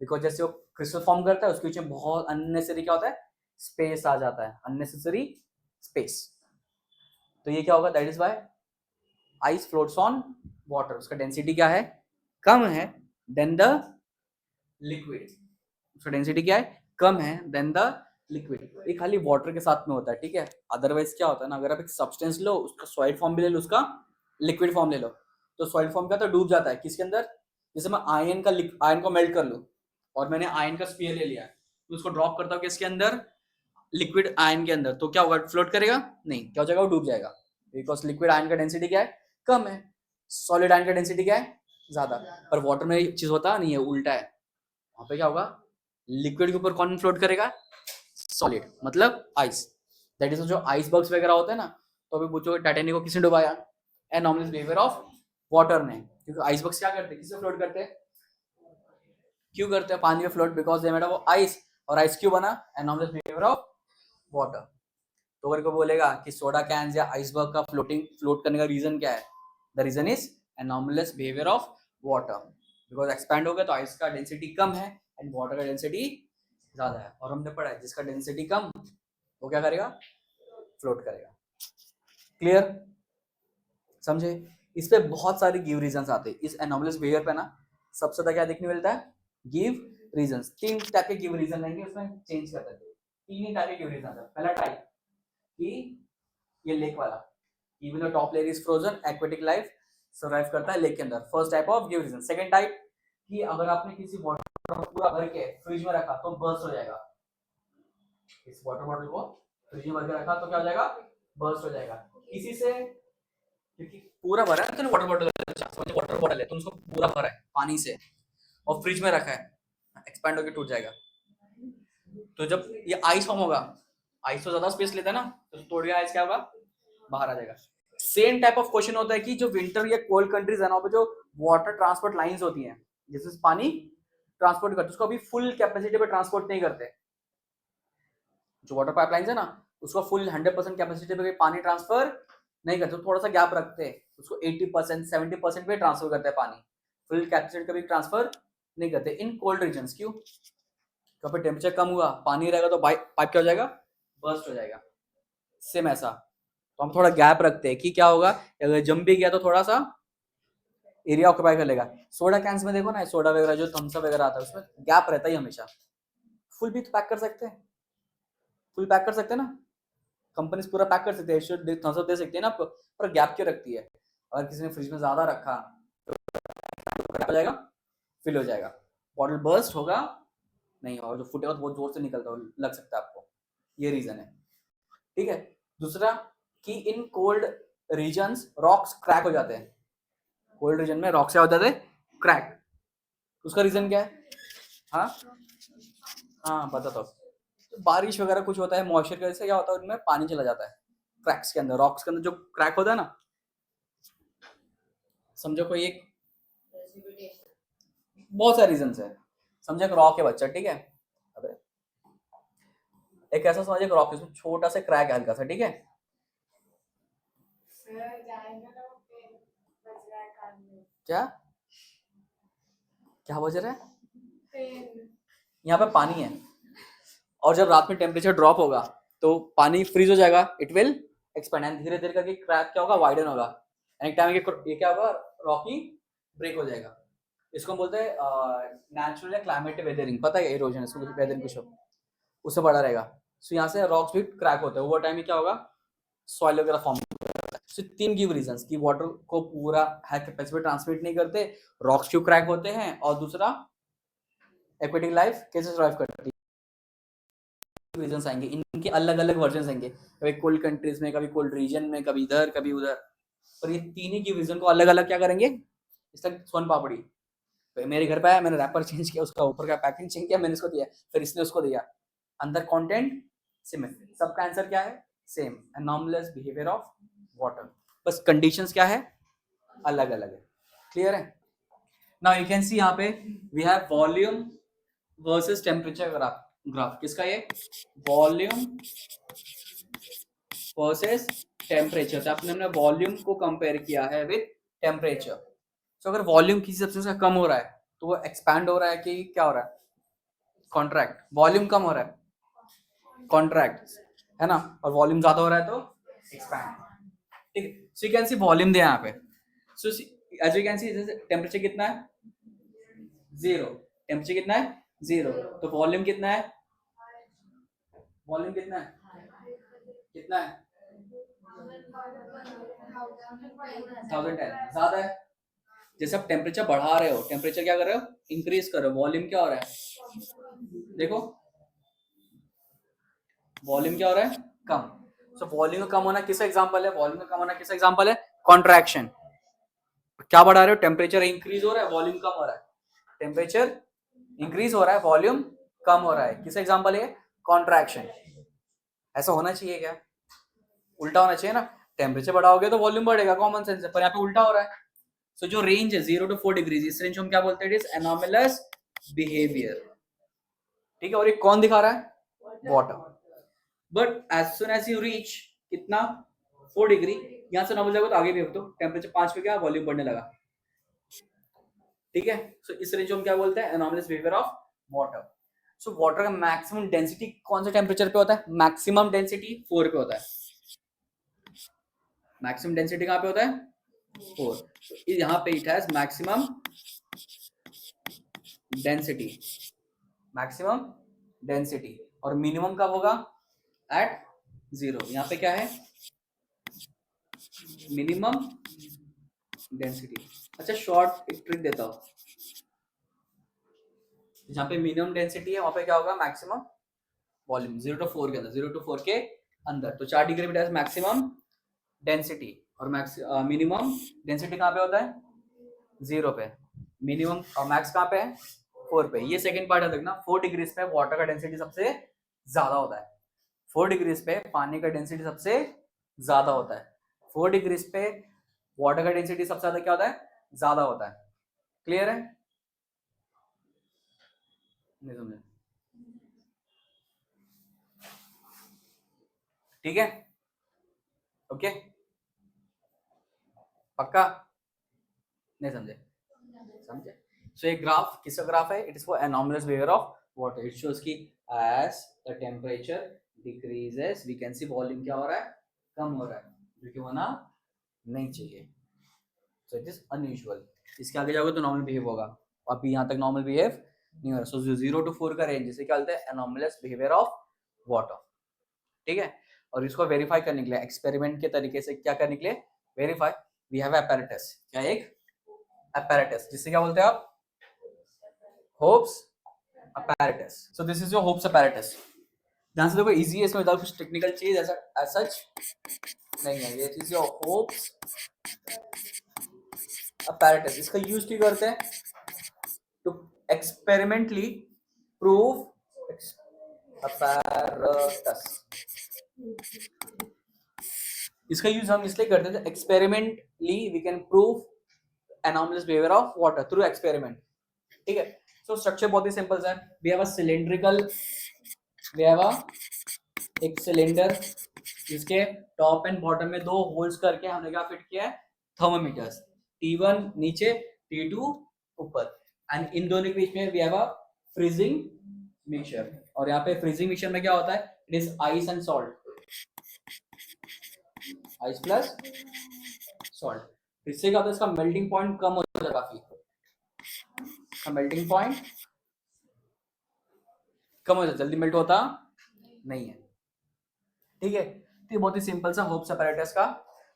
बिकॉज जैसे वो क्रिस्टल फॉर्म करता है, उसके बीच में बहुत अननेसेसरी क्या होता है? स्पेस आ जाता है, अननेसेसरी स्पेस। तो ये क्या होगा? That is why ice floats on water. उसका डेंसिटी क्या है? कम है देन द लिक्विड। उसका डेंसिटी क्या है? कम है देन द लिक्विड। ये खाली वाटर के साथ में होता है, ठीक है? अदरवाइज क्या होता है ना, अगर आप एक सब्सटेंस लो, उसका सॉलिड फॉर्म भी ले लो, उसका लिक्विड फॉर्म ले लो, तो सॉलिड फॉर्म क्या होता है, डूब जाता है किसके अंदर, जैसे मैं आयन को मेल्ट कर लूं और मैंने आयन का स्फीयर ले लिया, तो उसको ड्रॉप करता हूँ किसके अंदर, लिक्विड आयन के अंदर, तो क्या होगा, फ्लोट करेगा नहीं, क्या हो जाएगा, वो डूब जाएगा, बिकॉज लिक्विड आयन का डेंसिटी क्या है, कम है, सॉलिड आयन का डेंसिटी क्या है, ज्यादा। पर वाटर में ये चीज होता नहीं है, उल्टा है, वहां पे क्या होगा, लिक्विड के ऊपर कौन फ्लोट करेगा, सॉलिड, मतलब आइस। दैट इज जो आइस बग्स वगैरह होते हैं ना, तो अभी पूछो टाइटेनिक को किसने डुबाया, एनॉमलस बिहेवियर ऑफ वाटर ने, क्योंकि आइस बग्स क्या करते हैं, किससे फ्लोट करते हैं, क्यों करते हैं पानी में float, because they made of ice, और आइस क्यों बना, एनॉमलस बिहेवियर ऑफ वाटर। तो अगर को बोलेगा कि सोडा कैंस या आइसबर्ग का फ्लोट करने का रीजन क्या है, the reason is anomalous behavior of water, because expand हो गया तो आइस का डेंसिटी कम है एंड वाटर का डेंसिटी ज्यादा है, और हमने पढ़ा है जिसका डेंसिटी कम वो क्या करेगा, फ्लोट करेगा। क्लियर, समझे। इस पे बहुत सारे गिव रीजंस आते हैं, इस एनॉमलस बिहेवियर पे ना सबसे ज्यादा क्या देखने मिलता है, गिव रीजंस। तीन टाइप के गिव रीजन लेंगे, उसमें चेंज करते हैं, तीन ही टाइप के गिव रीजन है। पहला टाइप कि ये लेक वाला, even the top layer is frozen, aquatic life survive करता है लेक के अंदर, first type of give reason. Second type कि अगर आपने किसी वाटर को पूरा भर के फ्रिज में रखा तो बर्स्ट हो जाएगा, इस वाटर बॉटल को फ्रिज में भर के रखा तो क्या हो जाएगा, बर्स्ट हो जाएगा, किसी से, क्योंकि पूरा भरा है तो वाटर बॉटल, वाटर बॉटल है तुम उसको पूरा भरा है पानी से और फ्रिज में रखा है, एक्सपैंड होकर टूट जाएगा। तो जब ये आइस फॉर्म होगा, आइस तो ज्यादा स्पेस लेता है ना, तो तोड़ गया आइस क्या होगा, बाहर आ जाएगा। सेम टाइप ऑफ क्वेश्चन होता है कि जो विंटर या कोल्ड कंट्रीज है ना, वहाँ पे जो वाटर ट्रांसपोर्ट लाइंस होती हैं, जिससे पानी ट्रांसपोर्ट करते, उसको अभी फुल कैपेसिटी पे ट्रांसपोर्ट नहीं करते। जो वाटर पाइपलाइंस है ना, उसको फुल 100% कैपेसिटी पे पानी ट्रांसफर नहीं करते, तो थोड़ा सा गैप रखते हैं, उसको 80% 70% पे ट्रांसफर करते हैं पानी, फुल कैपेसिटी कभी ट्रांसफर नहीं करते इन कोल्ड रीजन्स। क्यों, क्योंकि टेम्परेचर कम हुआ, पानी रहेगा तो पाइप क्या हो जाएगा, बर्स्ट हो जाएगा। सेम ऐसा, तो हम थोड़ा गैप रखते हैं कि क्या होगा, अगर जम भी गया तो थोड़ा सा एरिया ऑक्यूपाई कर लेगा। सोडा कैंस में देखो ना, सोडा वगैरह जो थम्स अप वगैरह आता है उसमें गैप रहता ही हमेशा। फुल भी तो पैक कर सकते हैं, फुल पैक कर सकते हैं ना, कंपनीज पूरा पैक कर सकते हैं, थम्स अप दे सकती है ना, पर गैप क्यों रखती है, अगर किसी ने फ्रिज में ज्यादा रखा तो हो जाएगा, फिल हो जाएगा, बॉटल बर्स्ट होगा नहीं, और जो फूटेगा तो बहुत जोर से निकलता हो, लग सकता है आपको, ये रीजन है। ठीक है। दूसरा कि in cold regions rocks crack हो जाते हैं, कोल्ड रीजन में रॉक्स क्या हो जाते हैं, क्रैक, उसका रीजन क्या है, हाँ हाँ पता, तो बारिश वगैरह कुछ होता है, मॉइस्चर की वजह से क्या होता है, उनमें पानी चला जाता है, क्रैक्स के अंदर, रॉक्स के अंदर जो क्रैक होता है ना, समझो कोई एक, बहुत सारे रीजन है, समझो एक रॉक है बच्चा, ठीक है, अबे एक ऐसा समझ, एक रॉक है, छोटा सा क्रैक है हल्का सा, ठीक है, क्या क्या बज रहा है, यहाँ पे पानी है, और जब रात में टेम्परेचर ड्रॉप होगा तो पानी फ्रीज हो जाएगा, इट विल एक्सपेंड एंड धीरे धीरे करके क्रैक क्या होगा, वाइडन होगा, एंड एक टाइम ये क्या होगा, रॉकी ब्रेक हो जाएगा। इसको हम बोलते हैं नेचुरल क्लाइमेट वेदरिंग, पता है इरोजन, इसको वेदरिंग कुछ उससे बड़ा रहेगा। सो यहाँ से रॉक्स भी क्रैक होते हैं, ओवर टाइम में क्या होगा, सॉइल वगैरह फॉर्म होता है। सो तीन गिव रीजंस कि वाटर को पूरा हाई कैपेसिटी ट्रांसमिट नहीं करते, रॉक्स क्यों क्रैक होते हैं, और दूसरा एक्वेटिक लाइफ कैसे सर्वाइव करती है, रीजंस आएंगे, इनके अलग अलग वर्जन आएंगे, कभी कोल्ड कंट्रीज में, कभी कोल्ड रीजन में, कभी इधर कभी उधर, पर ये तीन ही गिव रीजन को अलग अलग क्या करेंगे, इसका सोन पापड़ी, तो मेरे घर पे आया, मैंने रैपर चेंज किया, उसका ऊपर का पैकिंग चेंज किया, मैंने इसको दिया, फिर इसने उसको दिया, अंदर कंटेंट सेम है, सबका आंसर क्या है, same, anomalous behavior of water, बस कंडीशंस क्या है, अलग अलग है। क्लियर है। नाउ यू कैन सी यहाँ पे we have volume versus temperature graph, किसका ये, वॉल्यूम वर्सेस टेम्परेचर, तो आपने वॉल्यूम को कंपेयर किया है विद टेम्परेचर। तो अगर वॉल्यूम किसी सब्सटेंस का कम हो रहा है तो वो एक्सपैंड हो रहा है कि क्या हो रहा है, कॉन्ट्रैक्ट, वॉल्यूम कम हो रहा है, कॉन्ट्रैक्ट, है ना, और वॉल्यूम ज्यादा हो रहा है तो एक्सपैंड। ठीक है, so you can see volume दिया यहाँ पे, so as you can see temperature कितना है, जीरो, टेम्परेचर कितना है, जीरो, तो वॉल्यूम कितना है, वॉल्यूम कितना है, कितना है, 1010 ज्यादा है। जैसे आप टेम्परेचर बढ़ा रहे हो, टेम्परेचर क्या कर रहे हो, इंक्रीज कर रहे हो, वॉल्यूम क्या हो रहा है, देखो वॉल्यूम क्या हो रहा है, कम। सो वॉल्यूम का कम होना किसका एग्जांपल है, वॉल्यूम का कम होना किसका एग्जांपल है, कॉन्ट्रैक्शन। क्या बढ़ा रहे हो, टेम्परेचर इंक्रीज हो रहा है, वॉल्यूम कम हो रहा है, टेम्परेचर इंक्रीज हो रहा है, वॉल्यूम कम हो रहा है, किसका एग्जांपल है, कॉन्ट्रैक्शन। ऐसा होना चाहिए क्या, उल्टा होना चाहिए ना, टेम्परेचर बढ़ाओगे तो वॉल्यूम बढ़ेगा, कॉमन सेंस है, पर यहाँ पे उल्टा हो रहा है। सो जो रेंज है 0 to 4 डिग्रीज, इस रेंज को हम क्या बोलते हैं, इट इज एनॉमलस बिहेवियर। ठीक है, और ये कौन दिखा रहा है, water. But as soon as you reach कितना 4 डिग्री, यहां से नॉर्मल जाएगा तो आगे भी तो टेम्परेचर 5 पे क्या वॉल्यूम बढ़ने लगा। ठीक है, सो इस रेंज को हम क्या बोलते हैं, anomalous behavior of water. So water का मैक्सिमम डेंसिटी कौन से टेम्परेचर पे होता है, मैक्सिमम डेंसिटी 4 पे होता है। मैक्सिमम डेंसिटी कहां पे होता है, 4। तो यहाँ पे it has maximum density, maximum density, और मिनिमम कब होगा, एट 0। यहाँ पे क्या है, मिनिमम डेंसिटी। अच्छा शॉर्ट एक ट्रिक देता हूँ, जहाँ पे मिनिमम डेंसिटी है वहां पे क्या होगा, मैक्सिमम वॉल्यूम 0 to 4 के अंदर, 0 to 4 के अंदर। तो 4 डिग्री पे मैक्सिमम डेंसिटी, और मिनिमम डेंसिटी कहाँ पे होता है, 0 पे। मिनिमम और मैक्स कहाँ पे है, 4 पे। ये सेकंड पार्ट है, देखना 4 डिग्रीज पे वाटर का डेंसिटी सबसे ज्यादा होता है, 4 डिग्रीज पे पानी का डेंसिटी सबसे ज्यादा होता है, 4 डिग्रीज पे वाटर का डेंसिटी सबसे ज्यादा क्या होता है, ज्यादा होता है। क्लियर है, नहीं समझे, ठीक है, ओके, पक्का, नहीं समझे, समझे। सो ये ग्राफ किसका ग्राफ है, it is for anomalous behavior of water. It shows कि as the temperature decreases we can see volume क्या हो रहा है, कम हो रहा है, जो कि होना नहीं चाहिए। So it is unusual. इसके आगे जाओगे तो नॉर्मल बिहेव होगा, अभी यहाँ तक नॉर्मल बिहेव नहीं हो रहा। सो 0 to 4 का रेंज जिसे क्या बोलते हैं, एनॉमलस बिहेवियर ऑफ वाटर। ठीक है, और इसको वेरीफाई करने के लिए एक्सपेरिमेंट के तरीके से क्या करने के लिए, वेरीफाई, वी हैव apparatus। क्या एक apparatus, जिससे क्या बोलते हैं आप, hopes apparatus। So this is your Hope's apparatus। ध्यान से देखो, इजी है, इसमें विदाउट कुछ टेक्निकल चीज ऐसा एज सच नहीं है। ये चीज योर होप्स apparatus, इसका यूज क्यों करते हैं, टू एक्सपेरिमेंटली प्रूव apparatus। इसका यूज हम इसलिए करते हैं, experimentally we can prove anomalous behavior of water through experiment. ठीक है, सो स्ट्रक्चर बहुत ही सिंपल है। We have a cylindrical, we have a एक सिलेंडर जिसके टॉप एंड बॉटम में 2 होल्स करके हमने क्या फिट किया है, थर्मोमीटर्स, T1 नीचे T2 ऊपर, एंड इन दोनों के बीच में we have a freezing mixture. और यहाँ पे फ्रीजिंग मिक्सचर में क्या होता है, it is ice and salt, ice plus salt. इससे क्या होता है, इसका मेल्टिंग पॉइंट कम हो जाता है काफी, इसका मेल्टिंग पॉइंट कम हो जाता है, जल्दी मेल्ट होता नहीं है। ठीक है, तो ये बहुत ही सिंपल सा होप्स apparatus का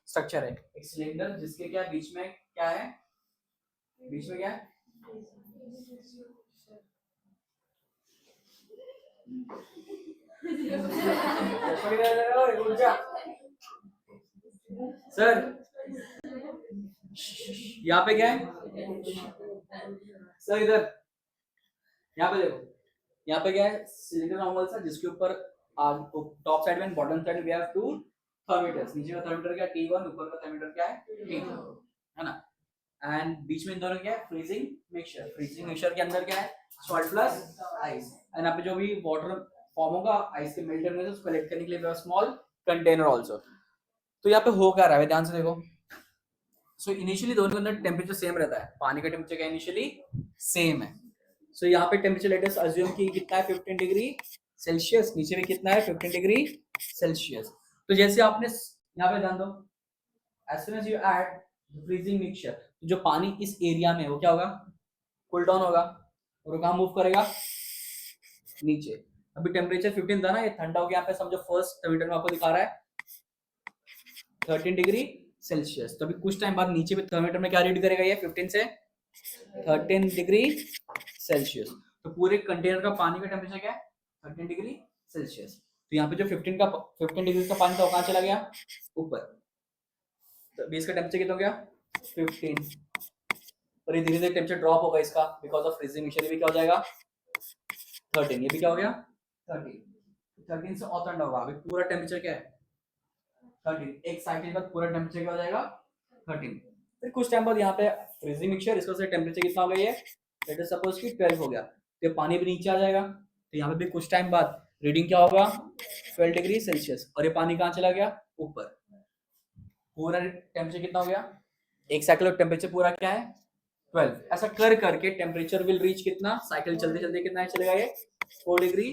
स्ट्रक्चर है। एक सिलेंडर जिसके क्या बीच में क्या है, बीच में क्या है, सर यहाँ पे क्या है, सर इधर, यहाँ पे देखो, यहाँ पे क्या है, सिलिंडर नॉर्मल सा, जिसके ऊपर टॉप साइड में bottom side we have 2 thermometers. नीचे का थर्मोमीटर क्या T1, ऊपर का थर्मोमीटर क्या है T2, है ना। एंड बीच में इन दोनों क्या है, फ्रीजिंग मिक्सचर। फ्रीजिंग मिक्सचर के अंदर क्या है, सॉल्ट प्लस आइस। एंड यहाँ पे जो भी वाटर फॉर्म होगा आइस के मेल्ट करने से उसको कलेक्ट करने के लिए स्मॉल कंटेनर आल्सो। तो यहाँ पे हो क्या रहा है, ध्यान से देखो। सो इनिशियली दोनों के अंदर टेम्परेचर सेम रहता है, पानी का टेम्परेचर क्या इनिशियली सेम है। सो यहाँ पे टेम्परेचर लेट अस अज्यूम कि कितना है, 15 डिग्री सेल्सियस, नीचे भी कितना है, 15 डिग्री सेल्सियस। तो जैसे आपने यहाँ पे ध्यान दो, as soon as you add freezing mixture, जो पानी इस एरिया में वो क्या होगा, कूल डाउन होगा, और वो कहाँ मूव करेगा, नीचे। अभी टेम्परेचर 15 था ना, ये ठंडा हो गया। यहाँ पे समझो फर्स्ट थर्मोमीटर में आपको दिखा रहा है 13 डिग्री सेल्सियस। तो अभी कुछ टाइम बाद नीचे पे थर्मामीटर में क्या रीड करेगा ये 15 से 13 डिग्री सेल्सियस। तो पूरे कंटेनर का पानी का टेम्परेचर क्या है 13 डिग्री सेल्सियस। तो यहाँ पे जो 15 डिग्री का पानी था वो कहाँ चला गया ऊपर। तो अभी इसका टेम्परेचर कितना हो गया 15। और ये धीरे धीरे टेम्परेचर ड्रॉप होगा इसका बिकॉज ऑफ फ्रीजिंग मिक्सचर। ये भी क्या हो जाएगा 13। ये भी क्या हो गया 13 से और ठंडा होगा। अभी पूरा टेम्परेचर क्या है 13। एक साइकिल बाद पूरा टेम्परेचर क्या हो जाएगा 13। फिर कुछ टाइम बाद यहाँ पे फ्रीजिंग मिक्सचर इसका से टेम्परेचर कितना हो गया ये लेट अस सपोज कि 12 हो गया। तो पानी भी नीचे आ जाएगा। तो यहाँ पे भी कुछ टाइम बाद रीडिंग क्या होगा 12 डिग्री सेल्सियस। और ये पानी कहाँ चला गया ऊपर। पूरा टेम्परेचर कितना हो गया एक साइकिल ऑफ टेम्परेचर पूरा क्या है 12। ऐसा कर करके टेम्परेचर विल रीच कितना साइकिल चलते चलते कितना चलेगा ये 4 डिग्री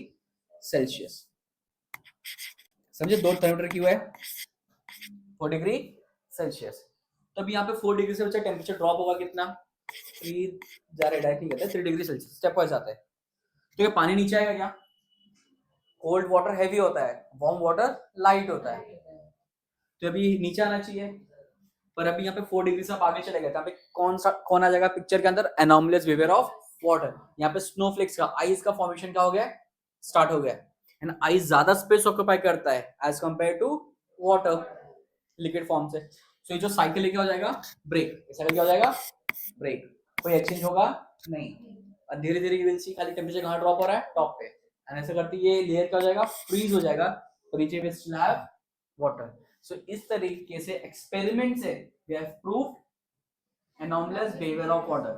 सेल्सियस। समझे दो थर्मोमीटर क्यों है 4 डिग्री सेल्सियस। तब यहाँ पे 4 डिग्री से बच्चा टेम्परेचर ड्रॉप होगा कितना 3 जा रहा है डायरेक्टली कहते हैं 3 डिग्री सेल्सियस स्टेप वाइज आता है। तो ये पानी नीचे आएगा क्या कोल्ड वाटर हैवी होता है वार्म वाटर लाइट होता है। तो अभी नीचे आना चाहिए पर अभी यहाँ पे 4 डिग्री से आप आगे चले गए। यहाँ पे कौन आ जाएगा पिक्चर के अंदर एनॉमलियस बिहेवियर ऑफ वाटर। यहाँ पे स्नोफ्लेक्स का आइस का फॉर्मेशन क्या हो गया स्टार्ट हो गया। एंड आइस ज्यादा स्पेस ऑक्यूपाई करता है as compare to water liquid form से। सो ये जो साइकिल क्या हो जाएगा ब्रेक। साइकिल क्या हो जाएगा ब्रेक। कोई एक्सचेंज होगा नहीं। और धीरे धीरे यू विल सी खाली टेम्परेचर कहाँ ड्रॉप हो रहा है टॉप पे। एंड ऐसे करते ये लेयर क्या हो जाएगा फ्रीज हो जाएगा और नीचे पे स्टिल हैव वाटर। सो इस तरीके से एक्सपेरिमेंट से we have prove anomalous behavior of water.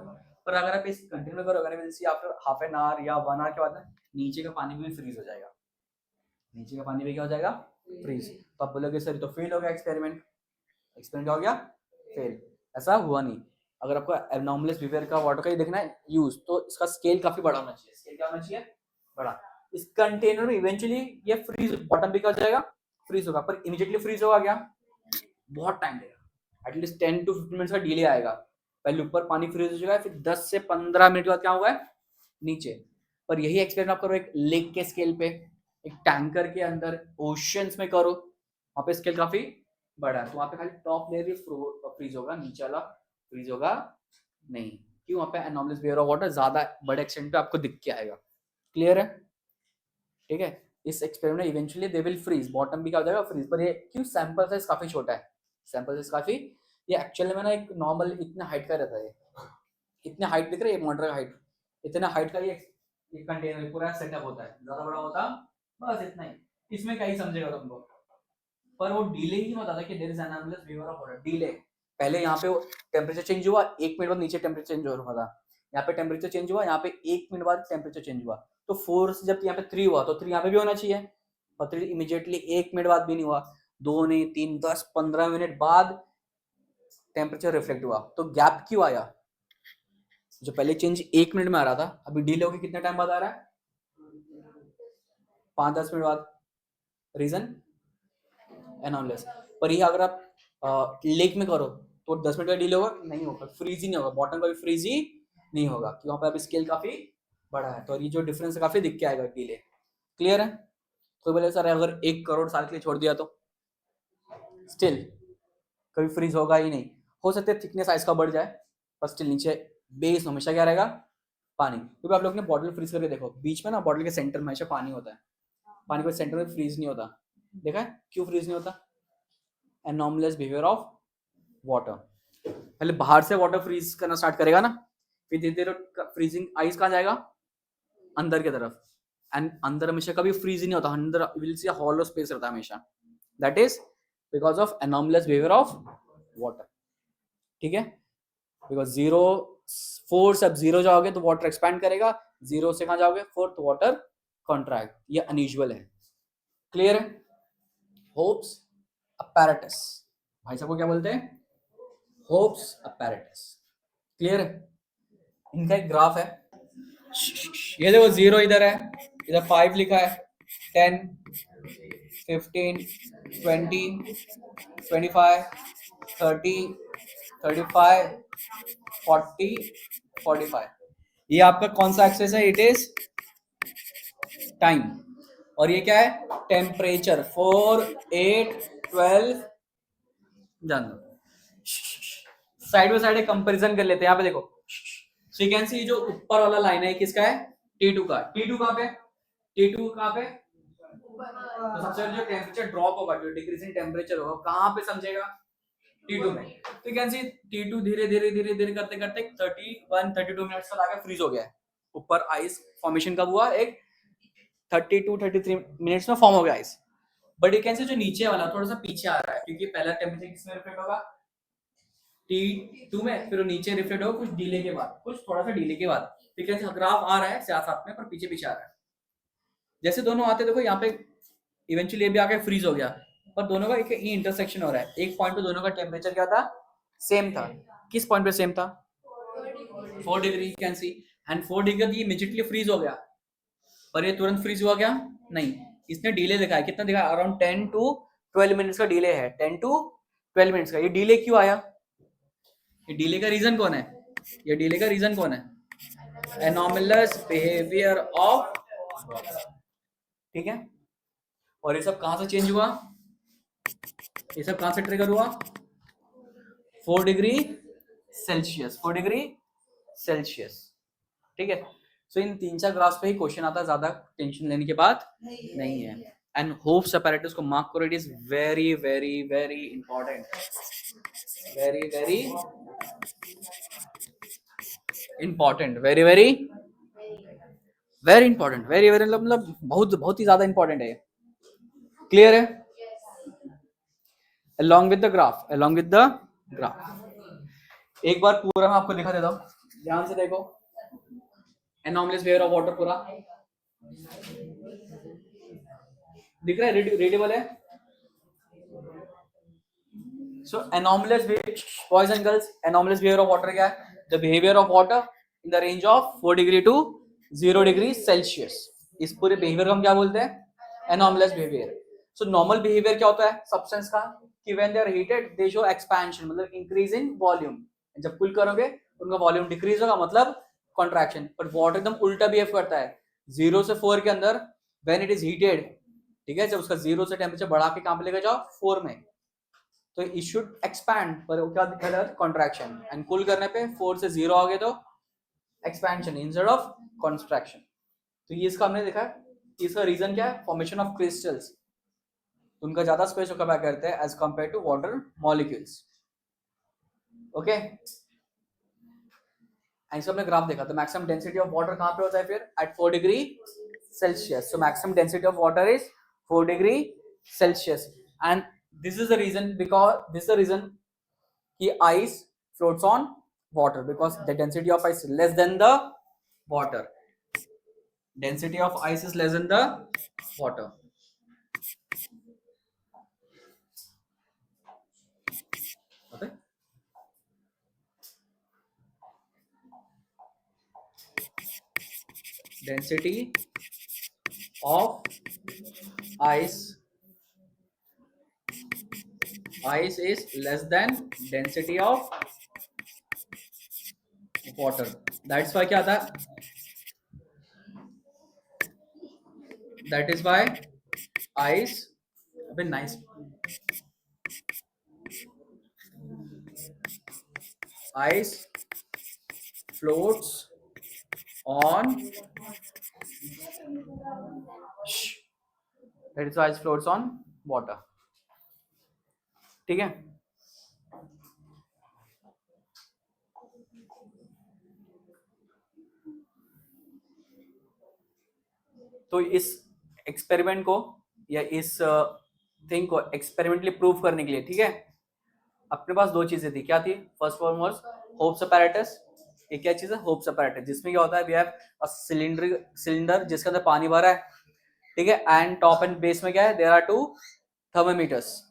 पर अगर आप इस कंटिन्यू करोगे will see after half an hour या 1 आवर के बाद नीचे का पानी भी फ्रीज हो जाएगा। नीचे का पानी भी क्या हो जाएगा फ्रीज। तो आप बोलोगे सर तो फेल हो गया एक्सपेरिमेंट। एक्सपेरिमेंट क्या हो गया फेल। ऐसा हुआ नहीं। अगर आपको एब्नॉर्मल बिहेवियर का वाटर का ही देखना है यूज तो इसका स्केल काफी बड़ा होना चाहिए। स्केल क्या होना चाहिए बड़ा। इस कंटेनर में इवेंचुअली ये फ्रीज बॉटम भी क्या हो जाएगा फ्रीज होगा पर इमीडिएटली फ्रीज होगा क्या बहुत टाइम लेगा एटलीस्ट 10 to 15 मिनट्स का डिले आएगा। पहले ऊपर पानी फ्रीज हो जाएगा फिर 10 से 15 मिनट के बाद क्या होगा नीचे। पर यही एक्सपेरिमेंट आप करो एक लेक के स्केल पे एक टैंकर के अंदर ओशियंस में करो वहां पे स्केल काफी बड़ा है। तो वहां पे खाली टॉप लेयर ही फ्रीज होगा नीचे वाला फ्रीज होगा नहीं। क्यों वहां पे एनॉमलियस बिहेवियर ऑफ वाटर ज्यादा बड़े एक्सटेंट पे आपको दिख के आएगा। क्लियर है ठीक है। इस एक्सपेरिमेंट में eventually they will freeze bottom भी क्या हो जाएगा फ्रीज। पर ये क्यों सैंपल साइज काफी छोटा है। सैंपल साइज काफी ये एक्चुअली में ना एक नॉर्मल इतना हाइट का रहता है। इतने हाइट दिख रहा है मॉडल का हाइट इतना हाइट का ये कंटेनर पूरा सेटअप होता है। ज्यादा बड़ा होता बस इतना ही। इसमें क्या ही समझेगा तुमको। पर वो डिले ही बताता कि there is anomalous behavior of water delay. पहले यहाँ पे टेम्परेचर चेंज हुआ 1 मिनट बाद नीचे टेम्परेचर चेंज हो रहा था। यहाँ पे टेम्परेचर चेंज हुआ यहाँ पे 1 मिनट बाद टेम्परेचर चेंज हुआ। तो 4 से जब यहाँ पे 3 हुआ तो 3 यहाँ पे भी होना चाहिए। और 3 इमीडिएटली 1 मिनट बाद भी नहीं हुआ 2 नहीं 3 10 15 मिनट बाद टेम्परेचर रिफ्लेक्ट हुआ। तो गैप क्यों आया जो पहले चेंज 1 मिनट में आ रहा था अभी डिले होकर कितने टाइम बाद आ रहा है 5-10 मिनट बाद। रीजन एनॉमलियस। पर ये अगर आप लेक में करो तो 10 मिनट का डिले होगा नहीं होगा फ्रीज ही नहीं होगा बॉटम का भी फ्रीज ही नहीं होगा क्योंकि वहां पे अभी स्केल काफी बड़ा है। तो ये जो डिफरेंस है काफी दिख के आएगा डिले। क्लियर है। तो बोले सर अगर 1 करोड़ साल के लिए छोड़ दिया तो स्टिल कभी फ्रीज होगा ही नहीं। हो सकता है थिकनेस आइस का बढ़ जाए पर स्टिल नीचे बेस हमेशा क्या रहेगा पानी। क्योंकि आप लोग ने बॉटल फ्रीज करके देखो बीच में ना बॉटल के सेंटर में हमेशा पानी होता है। पानी को सेंटर में फ्रीज नहीं होता। देखा है क्यों फ्रीज नहीं होता एनॉमलियस बिहेवियर ऑफ वाटर। पहले बाहर से वाटर फ्रीज करना स्टार्ट करेगा ना फिर धीरे धीरे फ्रीजिंग आइस कहाँ जाएगा अंदर की तरफ। एंड अंदर हमेशा कभी फ्रीज ही नहीं होता अंदर विल सी हॉलो स्पेस रहता है हमेशा। That is because of anomalous behavior of water. ठीक है बिकॉज 0 4 से अब 0 जाओगे तो वाटर एक्सपैंड करेगा 0 से कहाँ जाओगे 4 तो वाटर कॉन्ट्रैक्ट। ये अनयूजुअल है। क्लियर है। होप्स अपैरेटस भाई साहब को क्या बोलते हैं होप्स अपैरेटस। क्लियर है। इनका एक ग्राफ है ये देखो 0 इधर है इधर 5 लिखा है 10 15 20 25 30 35 40 45। ये आपका कौन सा एक्सेस है इट इज टाइम। और ये क्या है टेम्परेचर 4 8 12 जान दो साइड बाय साइड एक कंपैरिजन कर लेते हैं। यहाँ पे देखो, सो यू कैन सी जो ऊपर वाला लाइन है किसका है, T2 का। T2 कहाँ पे, T2 कहाँ पे, तो सबसे पहले जो टेम्परेचर ड्रॉप होगा, जो डिक्रीजिंग टेम्परेचर होगा, कहाँ पे समझेगा, T2 में। तो यू कैन सी T2 धीरे धीरे धीरे धीरे करते करते 31-32 मिनट्स तक आके फ्रीज हो गया है। ऊपर आइस फॉर्मेशन कब हुआ, एक 32-33 मिनट्स में फॉर्म हो गया आइस। बट यू कैन सी जो नीचे वाला थोड़ा सा पीछे आ रहा है, क्योंकि पहला टेम्परेचर किसमें रिफ्लेक्ट होगा, T2 में, फिर वो नीचे रिफ्लेक्ट होगा कुछ डिले के बाद, कुछ थोड़ा सा डिले के बाद। ठीक है, ग्राफ आ रहा है साथ साथ में, पर पीछे पीछे आ रहा है। जैसे दोनों आते देखो यहाँ पे इवेंचुअली ये भी आके फ्रीज हो गया, पर दोनों का एक इंटरसेक्शन हो रहा है। एक पॉइंट पे दोनों का टेम्परेचर क्या था, सेम था। किस पॉइंट पे सेम था, 4 degree, can see. And 4 degree immediately freeze हो गया, पर ये तुरंत फ्रीज हुआ क्या, नहीं, इसने डिले दिखाया। कितना दिखाया, अराउंड 10 to 12 मिनट्स का डिले है, 10 to 12 मिनट्स का। ये डिले क्यों आया, ये डिले का रीजन कौन है, ये डिले का रीजन कौन है, एनॉमलस बिहेवियर ऑफ, ठीक है। और ये सब कहां से चेंज हुआ, ये सब कहां से ट्रिगर हुआ, 4 डिग्री सेल्सियस, 4 डिग्री सेल्सियस, ठीक है। सो इन 3-4 ग्राफ्स पे ही क्वेश्चन आता है, ज्यादा टेंशन लेने की बात नहीं है। एंड होप्स अपैरेटस को मार्क करो, it is very very very important, very very important, very very very important, very very मतलब बहुत बहुत ही ज्यादा इंपॉर्टेंट है। क्लियर है, along with the graph, along with the graph। एक बार पूरा मैं आपको दिखा देता हूँ, ध्यान से देखो। एनॉमलस बिहेवियर ऑफ वाटर पूरा दिख रहा है, रीडेबल है। So anomalous boys and girls, anomalous behavior of water क्या है, the behavior of water in the range of 4 degree to 0 degree Celsius. इस पूरे बिहेवियर को हम क्या बोलते हैं, anomalous behavior. So normal behavior क्या होता है सब्सटेंस का, कि when they are heated they show expansion, मतलब इंक्रीज इन वॉल्यूम। जब कूल करोगे उनका वॉल्यूम डिक्रीज होगा, मतलब कॉन्ट्रैक्शन। पर वाटर एकदम उल्टा बिहेव करता है, 0 से 4 के अंदर व्हेन इट इज हीटेड, ठीक है, जब उसका 0 से टेम्परेचर बढ़ा के कहां पे लेकर जाओ, 4 में, तो इट शुड एक्सपैंड, पर वो क्या दिखा रहा है, कॉन्ट्रैक्शन। एंड कूल करने पे 4 से 0 आ गए तो एक्सपेंशन इंस्टेड ऑफ कॉन्ट्रैक्शन। तो ये इसका हमने देखा, इसका रीजन क्या है, फॉर्मेशन ऑफ क्रिस्टल्स, उनका ज्यादा स्पेस ऑक्यूपाई करते हैं as compare to water molecules. Okay, ऐसा हमने ग्राफ देखा। तो मैक्सिमम डेंसिटी ऑफ वाटर कहां पे होता है फिर, at 4 degree Celsius. So maximum density of water is 4 degree Celsius. And this is the reason, because this is the reason कि ice floats on water, because the density of ice is less than the water, density of ice is less than the water। okay, density of ice is less than density of water। that's why क्या था, that is why ice, अबे nice, ice floats on, that is why ice floats on water, ठीक है। तो इस experiment को या इस थिंग को एक्सपेरिमेंटली प्रूव करने के लिए, ठीक है, अपने पास दो चीजें थी। क्या थी, first one was hopes apparatus. ये क्या चीज है, होप्स अपैरेटस, जिसमें क्या होता है, वी हैव अ सिलेंडर जिसके अंदर पानी भरा है, ठीक है, एंड टॉप एंड बेस में क्या है, there are two thermometers,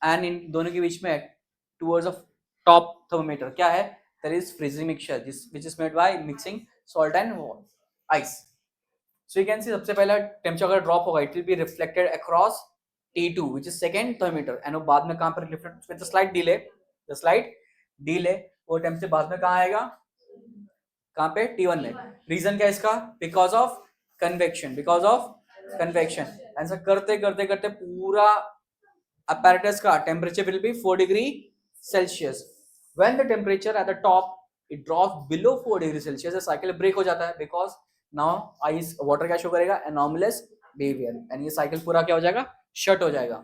and in दोनों के बीच में टूवर्ड्स ऑफ टॉप थर्मोमीटर क्या है, there is freezing mixture which is made by mixing salt and ice. So you can see सबसे पहला टेम्परेचर अगर ड्रॉप होगा, it will be reflected across T2 which is second thermometer, and वो बाद में कहां पर reflect with the slight delay, वो टेम्परेचर बाद में कहां आएगा, कहां पे, T1 में। रीजन क्या है इसका, बिकॉज ऑफ कन्वेक्शन, ऐसा करते करते करते पूरा apparatus का temperature will be 4 degree Celsius. When the temperature at the top it drops below 4 degree Celsius, the cycle break हो जाता है because now ice water क्या शो करेगा, anomalous behavior, and ये cycle पूरा क्या हो जाएगा, shut हो जाएगा.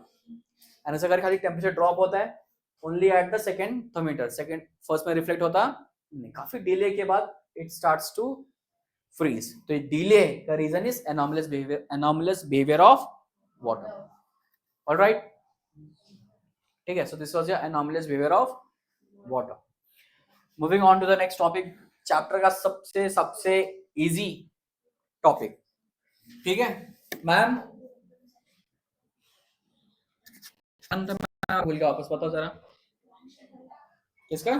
and अगर खाली टेम्परेचर ड्रॉप होता है only at the second thermometer, second first में रिफ्लेक्ट होता नहीं, काफी डिले के बाद इट स्टार्ट्स टू फ्रीज. तो डिले का reason is anomalous behavior of water. Alright, ठीक है. So this was your anomalous behavior of water. Moving on to the next topic, chapter का सबसे इजी टॉपिक. ठीक है मैम, भूल गया, वापस बताओ जरा. किसका?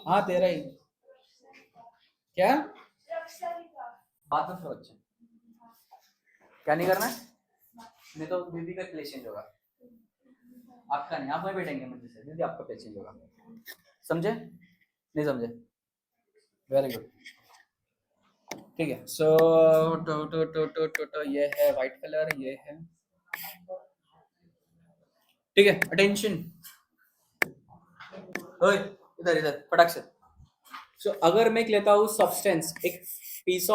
हाँ तेरा ही. क्या बात में फिर बच्चे क्या नहीं करना है, नहीं तो दीदी का प्लेस चेंज होगा, आपका नहीं. आप वहीं बैठेंगे मुझे से, दीदी आपका प्लेस चेंज होगा. समझे नहीं समझे? Very good. ठीक है. सो तो ये है व्हाइट कलर, ये है. ठीक है, अटेंशन. ओए इधर इधर फटाक से. सो अगर मैं लेता हूँ सब्सटेंस, एक पीस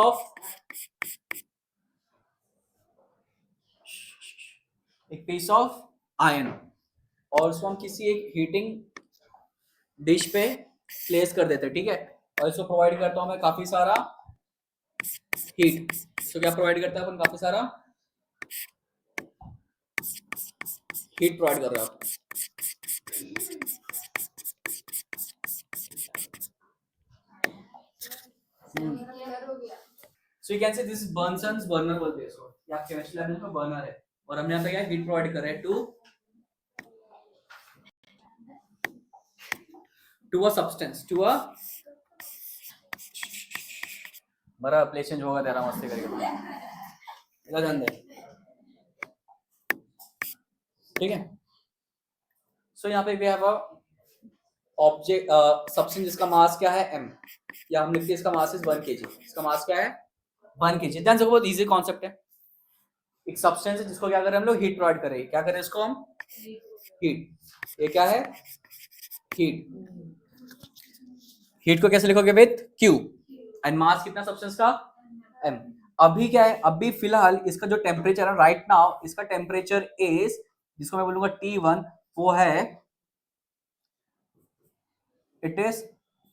ऑफ, आयरन, और उसको हम किसी एक हीटिंग डिश पे प्लेस कर देते हैं. ठीक है, और इसको प्रोवाइड करता हूँ मैं काफी सारा हीट. तो क्या प्रोवाइड करता है अपन, काफी सारा हीट प्रोवाइड कर रहा है. So you can say this Bunsen's burner बोलते हैं इसको, या केमिस्ट्री लैब में इसको बर्नर है, और हमने यहाँ पे क्या हीट प्रोवाइड कर रहे हैं to a substance, to a. मेरा प्लेस चेंज होगा तेरा, मस्ती करके इधर ध्यान दे. ठीक है. सो यहाँ पे we have a object, substance जिसका मास क्या है m, या हम लिखते हैं इसका मास इज 1 kg. इसका मास क्या है 1 kg. ध्यान से, बहुत इजी कॉन्सेप्ट है. एक सब्सटेंस है जिसको क्या करें हम लोग, हीट प्रोवाइड करें. क्या करें इसको हम, हीट. ये क्या है, हीट. हीट को कैसे लिखोगे, विथ Q, एंड मास कितना सब्सटेंस का, m. अभी क्या है, अभी फिलहाल इसका जो टेम्परेचर है राइट नाउ, इसका टेम्परेचर इज, जिसको मैं बोलूंगा T1, वो है, इट इज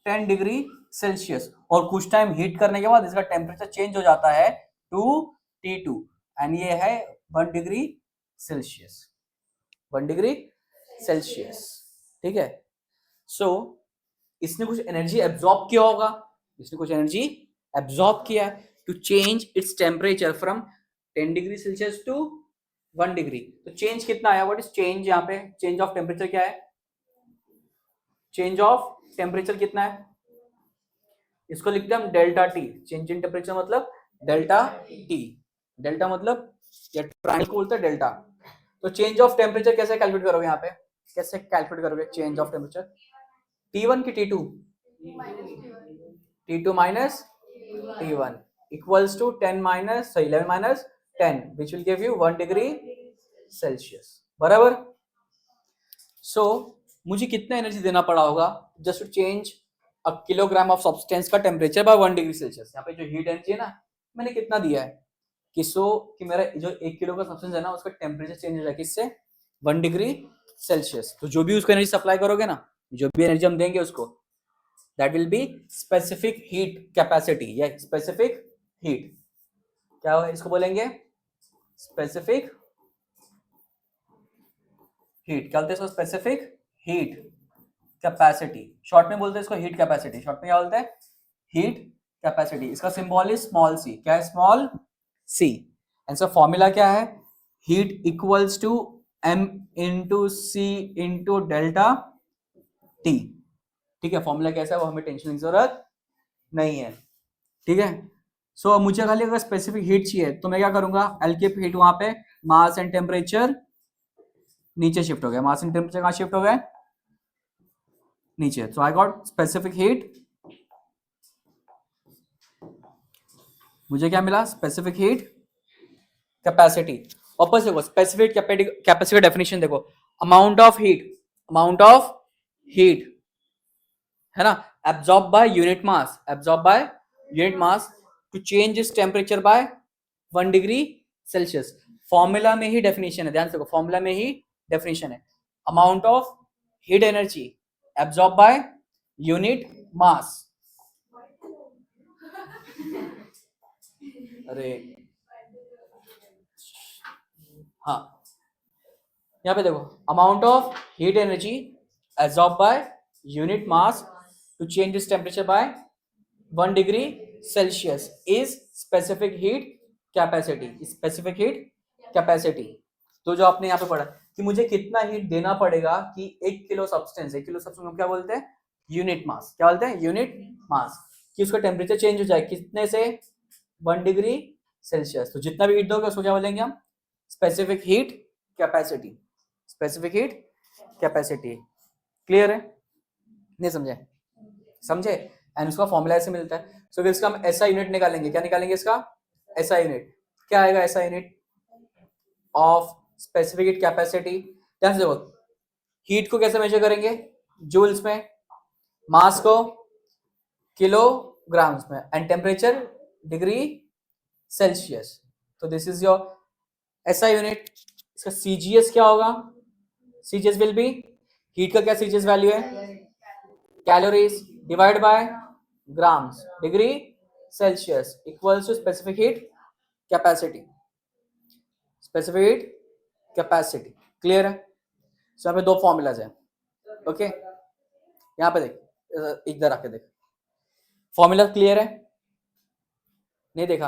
10 डिग्री सेल्सियस. और कुछ टाइम हीट करने के बाद इसका टेम्परेचर चेंज हो जाता है टू T2, एंड ये है 1 डिग्री सेल्सियस. 1 degree Celsius. ठीक है. सो इसने कुछ एनर्जी एब्जॉर्ब किया होगा, इसने कुछ एनर्जी एब्जॉर्ब किया to change its temperature from 10 degree Celsius to 1 degree. तो चेंज कितना आया, व्हाट इज चेंज, यहाँ पे चेंज ऑफ टेम्परेचर क्या है, चेंज ऑफ टेम्परेचर कितना है, इसको लिखते हैं हम delta T. Change in temperature मतलब डेल्टा टी. डेल्टा मतलब या ट्रायंगल को बोलते हैं डेल्टा. तो चेंज ऑफ टेम्परेचर कैसे कैलकुलेट करोगे, यहाँ पे कैसे कैलकुलेट करोगे चेंज ऑफ टेम्परेचर, T1 की T2, T2 minus T1 equals to 10 minus 11 minus 10, which will give you 1 degree Celsius. बराबर. सो मुझे कितना एनर्जी देना पड़ा होगा just to change a kilogram of substance का टेम्परेचर बाय 1 डिग्री सेल्सियस. यहाँ पे जो हीट एनर्जी है ना, मैंने कितना दिया है कि मेरा जो 1 किलो का सब्सटेंस है ना, उसका टेम्परेचर चेंज हो जाए किससे, 1 डिग्री सेल्सियस. तो जो भी उसको एनर्जी सप्लाई करोगे ना, जो भी एनर्जी हम देंगे उसको, that will be specific heat capacity, या स्पेसिफिक हीट. क्या इसको बोलेंगे, स्पेसिफिक हीट. क्या बोलते हैं इसको, स्पेसिफिक हीट कैपेसिटी. शॉर्ट में बोलते हैं इसको हीट कैपेसिटी. शॉर्ट में क्या बोलते हैं, हीट कैपेसिटी. इसका सिंबल इज स्मॉल सी. क्या है, small C. And so formula क्या है, heat equals to m into C into delta T. ठीक है, फॉर्मूला कैसा है वो हमें टेंशन की जरूरत नहीं है. ठीक है. सो मुझे खाली अगर स्पेसिफिक हीट चाहिए तो मैं क्या करूंगा, एल कीप हीट, वहां पे मास एंड टेम्परेचर नीचे शिफ्ट हो गया. मास एंड टेम्परेचर कहां शिफ्ट हो गए, नीचे. So I got specific heat. मुझे क्या मिला, स्पेसिफिक हीट कैपेसिटी. वापस देखो, स्पेसिफिक कैपेसिटी का डेफिनेशन देखो, अमाउंट ऑफ हीट हीट, है ना, absorb by unit mass, absorb by unit mass to change इस temperature by 1 degree Celsius. Formula में ही डेफिनेशन है, ध्यान से, फॉर्मूला में ही डेफिनेशन है। Amount of heat energy absorb by unit mass. अरे हाँ, यहाँ पे देखो, amount of heat energy absorb by unit mass to change this temperature by 1 degree Celsius is specific heat capacity, specific heat capacity. तो जो आपने यहाँ पे पढ़ा कि मुझे कितना हीट देना पड़ेगा कि 1 किलो सब्सटेंस, 1 किलो सब्सटेंस को क्या बोलते हैं, यूनिट मास, क्या बोलते हैं, यूनिट मास, कि उसका टेम्परेचर चेंज हो जाए कितने से, 1 डिग्री सेल्सियस। तो जितना भी हीट दोगे उसको क्या बोलेंगे हम, specific heat capacity, specific heat capacity. Clear है, नहीं समझे, समझे, एंड उसका फॉर्मूला ऐसे मिलता है। सो फिर इसका हम ऐसा यूनिट निकालेंगे, क्या निकालेंगे इसका, ऐसा यूनिट, क्या आएगा, ऐसा unit of specific heat capacity. ध्यान से देखो, हीट को कैसे मेजर करेंगे, जूल्स में, मास को किलोग्राम्स में, एंड टेम्परेचर डिग्री सेल्सियस। तो दिस इज योर ऐसा यूनिट। इसका सीजीएस क्या होगा, सीजीएस विल बी, हीट का क्या सीजीएस वैल्यू है, calories divide by grams degree Celsius equals to specific heat capacity, specific heat capacity. Clear है, सो यहाँ पे दो फॉर्मूलाज है। ओके, यहाँ पे देख, इधर आके देख, फॉर्मूला क्लियर है, नहीं देखा,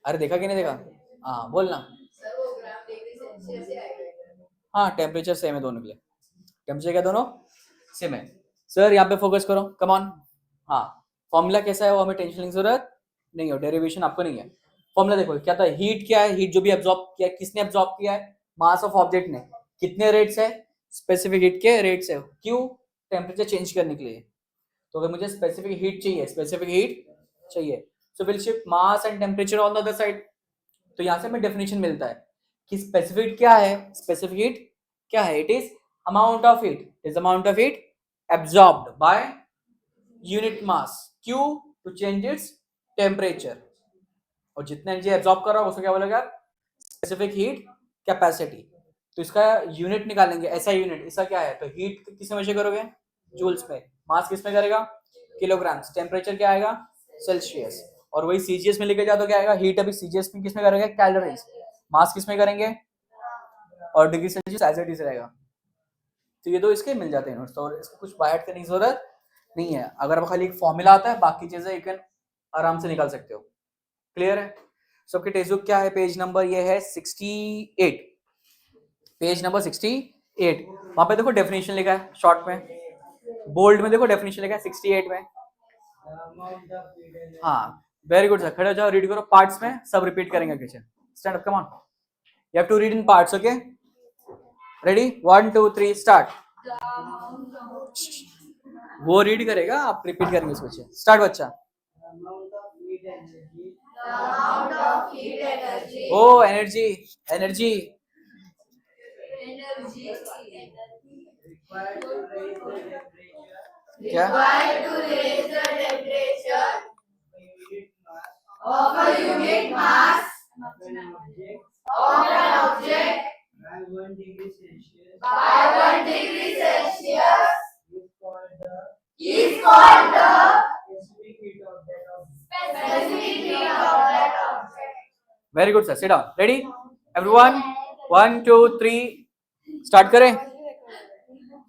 अरे देखा कि नहीं देखा, हाँ बोलना, हाँ टेम्परेचर सेम है दोनों के लिए, टेम्परेचर क्या दोनों सेम है। सर यहाँ पे फोकस करो, कम ऑन, हाँ फॉर्मूला कैसा है वो हमें टेंशन लेने की जरूरत नहीं है, डेरिवेशन आपको नहीं है। फॉर्मूला देखो क्या था, हीट क्या है, हीट जो भी एब्जॉर्ब किया है, किसने एब्जॉर्ब किया है, मास ऑफ ऑब्जेक्ट ने, कितने रेट्स है, स्पेसिफिक हीट के रेट्स है, क्यों, टेम्परेचर चेंज करने के लिए। तो अगर मुझे स्पेसिफिक हीट चाहिए, स्पेसिफिक हीट चाहिए, so will shift mass and temperature on the other side. तो यहाँ से हमें डेफिनेशन मिलता है कि स्पेसिफिक क्या है, स्पेसिफिक हीट क्या है, it is amount of heat, is amount of heat absorbed by unit mass, Q, to change its temperature. और जितना एनर्जी एब्जॉर्ब कर रहा होगा उसको क्या बोलेगा, स्पेसिफिक हीट कैपेसिटी। तो इसका यूनिट निकालेंगे, ऐसा यूनिट, इसका क्या है, तो हीट किस में मेजर करोगे, जूल्स में, मास किस में करेगा, किलोग्राम्स, टेम्परेचर क्या आएगा, सेल्सियस, और वही सीजीएस में लेके जाओ तो क्या आएगा, हीट अभी सीजीएस में किस में करेंगे, कैलोरीज, मास किस में करेंगे, और degree Celsius as it is रहेगा। तो ये दो इसके मिल जाते हैं नोट्स, और इसको कुछ बाय करने की जरूरत नहीं है। अगर आप खाली एक फॉर्मूला आता है, बाकी चीजें यू कैन आराम से निकाल सकते हो। क्लियर है, सबके टेक्स्ट बुक क्या है, पेज नंबर ये है 68, पेज नंबर 68, वहां पे देखो डेफिनेशन लिखा है शॉर्ट में, बोल्ड में देखो डेफिनेशन लिखा है 68 में। हाँ वेरी गुड सर, खड़े हो जाओ, रीड करो पार्ट्स में, सब रिपीट करेंगे पीछे, stand up, come on, you have to read in parts, okay, ready, 1 2 3 start. वो रीड करेगा, आप रिपीट करेंगे उसको, स्टार्ट बच्चा। ओ एनर्जी, एनर्जी, क्या, of a unit mass of an object by 1 degree Celsius by 1 degree Celsius is called the is called the specific heat of that object. specific heat of that object. Very good sir, sit down, ready everyone, 1 2 3 start करें,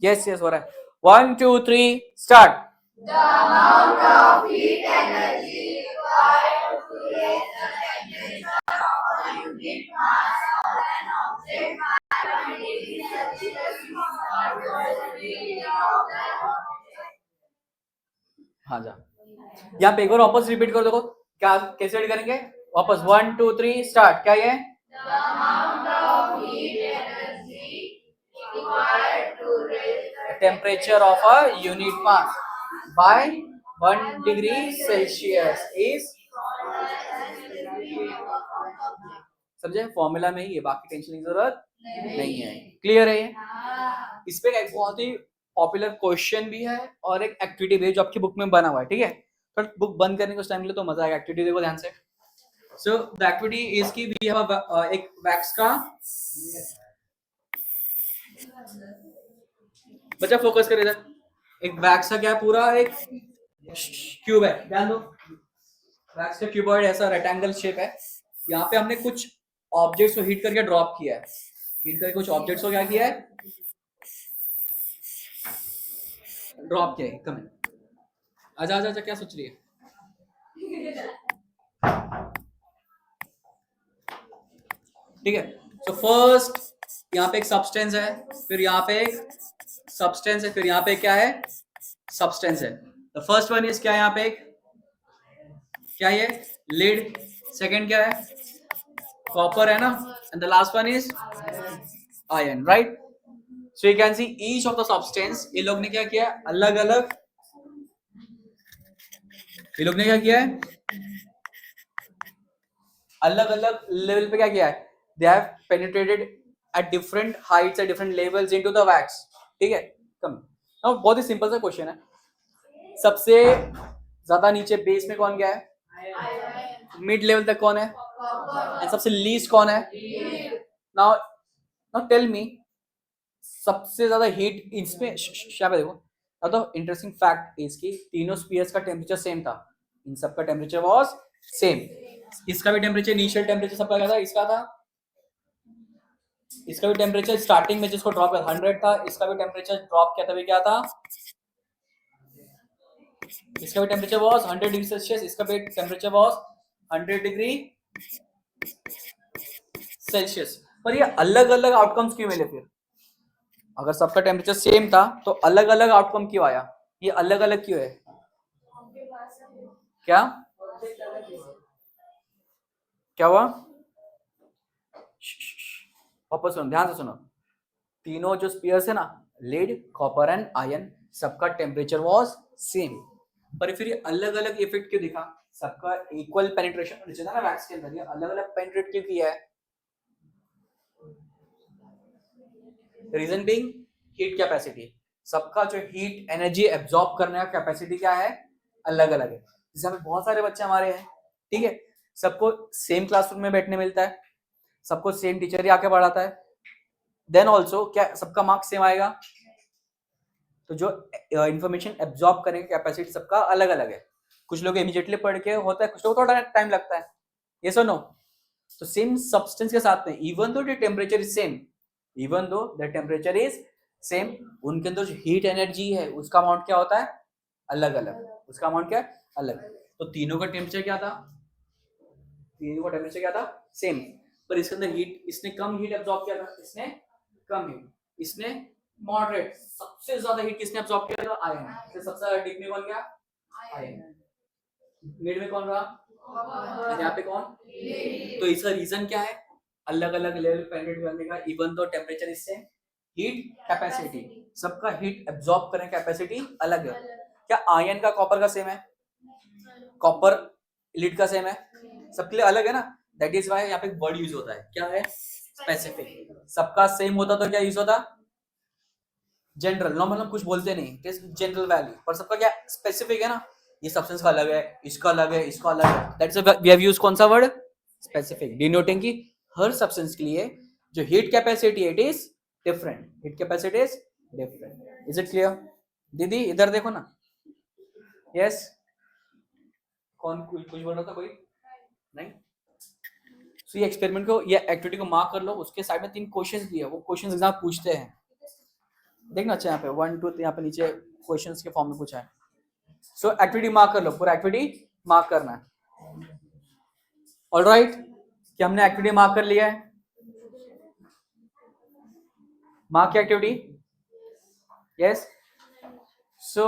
yes yes हो रहा है, 1 2 3 start. The amount of heat energy required to raise the temperature of a unit mass of an object by 1 degree Celsius is called the specific heat of that object. हाँ जा, यहाँ पे एक बार वापस repeat कर देखो, क्या कैसे read करेंगे, वापस 1 2 3 स्टार्ट, क्या ये, The amount of heat energy required to raise the temperature of a unit mass by 1 degree Celsius is, समझे, फॉर्मूला में ही है, बाकी टेंशन की जरूरत नहीं है। क्लियर है ये, इस पे एक बहुत ही पॉपुलर क्वेश्चन भी है और एक एक्टिविटी भी है जो आपकी बुक में बना हुआ है, ठीक है। तो बुक बंद करने के उस टाइम के लिए तो मजा आएगा, एक्टिविटी देखो ध्यान से। सो द एक्टिविटी इज की वी हैव एक वैक्स का, बच्चा फोकस कर इधर, एक वैक्स का क्या है, पूरा एक क्यूब है, ध्यान दो। वैक्स का क्यूबॉइड ऐसा रेक्टेंगल शेप है। यहाँ पे हमने कुछ ऑब्जेक्ट्स को हीट करके ड्रॉप किया है, हीट करके कुछ ऑब्जेक्ट्स को क्या किया है, ड्रॉप किया है। कम आजा आजा आजा, क्या सोच रही है? ठीक है। सो फर्स्ट यहाँ पे एक सब्सटेंस है, फिर यहाँ पे एक सब्सटेंस है, फिर यहाँ पे क्या है, सब्सटेंस है। द फर्स्ट वन इज क्या है, यहाँ पे एक क्या है, लिड। सेकंड क्या है, कॉपर है ना, and the last one is iron, right. So you can see each of the substance, ये लोग ने क्या किया, अलग अलग, ये लोग ने क्या किया है, अलग अलग लेवल पे क्या किया है, they have penetrated at different Heights at different levels into the wax, ठीक है। कम अब बहुत ही सिंपल सा क्वेश्चन है। सबसे ज्यादा नीचे बेस में कौन गया है, मिड लेवल तक कौन है, एंड सबसे लीस्ट कौन है। नाउ नाउ टेल मी, सबसे ज्यादा हीट इसमें यहाँ पे देखो। तो इंटरेस्टिंग फैक्ट इज कि तीनों स्पीयर्स का टेम्परेचर सेम था, इन सबका टेम्परेचर वाज सेम। इसका भी टेम्परेचर, इनिशियल टेम्परेचर सबका क्या था, इसका था, इसका भी टेम्परेचर स्टार्टिंग में जिसको ड्रॉप किया 100 था, इसका भी टेम्परेचर ड्रॉप किया तभी क्या था, इसका भी टेम्परेचर वाज 100 डिग्री सेल्सियस, इसका भी टेम्परेचर वाज 100 डिग्री सेल्सियस। पर ये अलग अलग आउटकम्स क्यों मिले फिर? अगर सबका टेम्परेचर सेम था तो अलग अलग आउटकम क्यों आया? ये अलग अलग क्यों है? क्या क्या हुआ? वापस सुनो, ध्यान से सुनो। तीनों जो स्पीयर्स है ना, लेड, कॉपर एंड आयरन, सबका टेम्परेचर वाज सेम, पर फिर ये अलग अलग इफेक्ट क्यों दिखा? सबका इक्वल पेनिट्रेशन होना चाहिए ना वैक्स के अंदर, ये अलग अलग पेनिट्रेट क्यों किया है? Reason being heat capacity. सबका जो हीट एनर्जी एब्जॉर्ब करने का कैपेसिटी क्या है, अलग अलग है। जैसे हमें बहुत सारे बच्चे हमारे हैं, ठीक है, सबको सेम क्लासरूम में बैठने मिलता है, सबको सेम टीचर ही आके पढ़ाता है, देन ऑल्सो क्या सबका मार्क्स सेम आएगा? तो जो इंफॉर्मेशन एब्जॉर्ब करने की कैपेसिटी सबका अलग अलग है। कुछ लोग इमीडिएटली पढ़ के होता है, कुछ लोग थोड़ा टाइम लगता है, ये सो नो। तो सेम सब्सटेंस के साथ में even though the temperature is same, even though the temperature is same, उनके अंदर जो हीट एनर्जी है उसका अमाउंट क्या होता है, अलग अलग, उसका अमाउंट क्या है, अलग। तो तीनों का टेम्परेचर क्या था, तीनों का टेम्परेचर क्या था, सेम, पर इसके अंदर हीट, इसने कम हीट एब्जॉर्ब किया था, इसने कम हीट, इसने मॉडरेट। सबसे ज्यादा हीट किसने एब्जॉर्ब किया था, आयरन। तो सबसे ज्यादा डीप में कौन गया, आयरन। मिड में कौन रहा, यहाँ पे कौन, तो इसका रीजन क्या है, अलग अलग लेवल पेनिट्रेट करने का, इवन दो टेम्परेचर इससे, हीट कैपेसिटी, सबका हीट एब्जॉर्ब करने कैपेसिटी अलग है। क्या आयरन का कॉपर का सेम है, कॉपर लीड का सेम है, सबके लिए अलग है ना। दैट इज व्हाई यहाँ पे वर्ड यूज होता है, क्या है, स्पेसिफिक। सबका सेम होता तो क्या यूज होता, जनरल। नॉर्मल हम कुछ बोलते नहीं, इट इज जनरल वैल्यू, पर सबका क्या स्पेसिफिक है ना, ये सब्सटेंस का अलग है, इसका अलग है, इसका अलग है। दैट्स वी हैव यूज्ड कौन सा वर्ड, स्पेसिफिक, डिनोटिंग कि हर सब्सटेंस के लिए जो हीट कैपेसिटी है it is different, heat capacity is different. Is it clear? दीदी इधर देखो ना, यस, कौन कुछ बोल रहा था, कोई नहीं? सो ये एक्सपेरिमेंट को, ये एक्टिविटी को मार्क कर लो, उसके साइड में 3 क्वेश्चंस दिए, वो क्वेश्चंस एग्जाम पूछते हैं, देखना। अच्छा यहाँ पे 1 2 यहाँ पे नीचे क्वेश्चंस के फॉर्म में पूछा है। सो एक्टिविटी मार्क कर लो, पूरा एक्टिविटी मार्क करना है। ऑलराइट, क्या हमने एक्टिविटी मार्क कर लिया है, मार्क किया activity, yes. So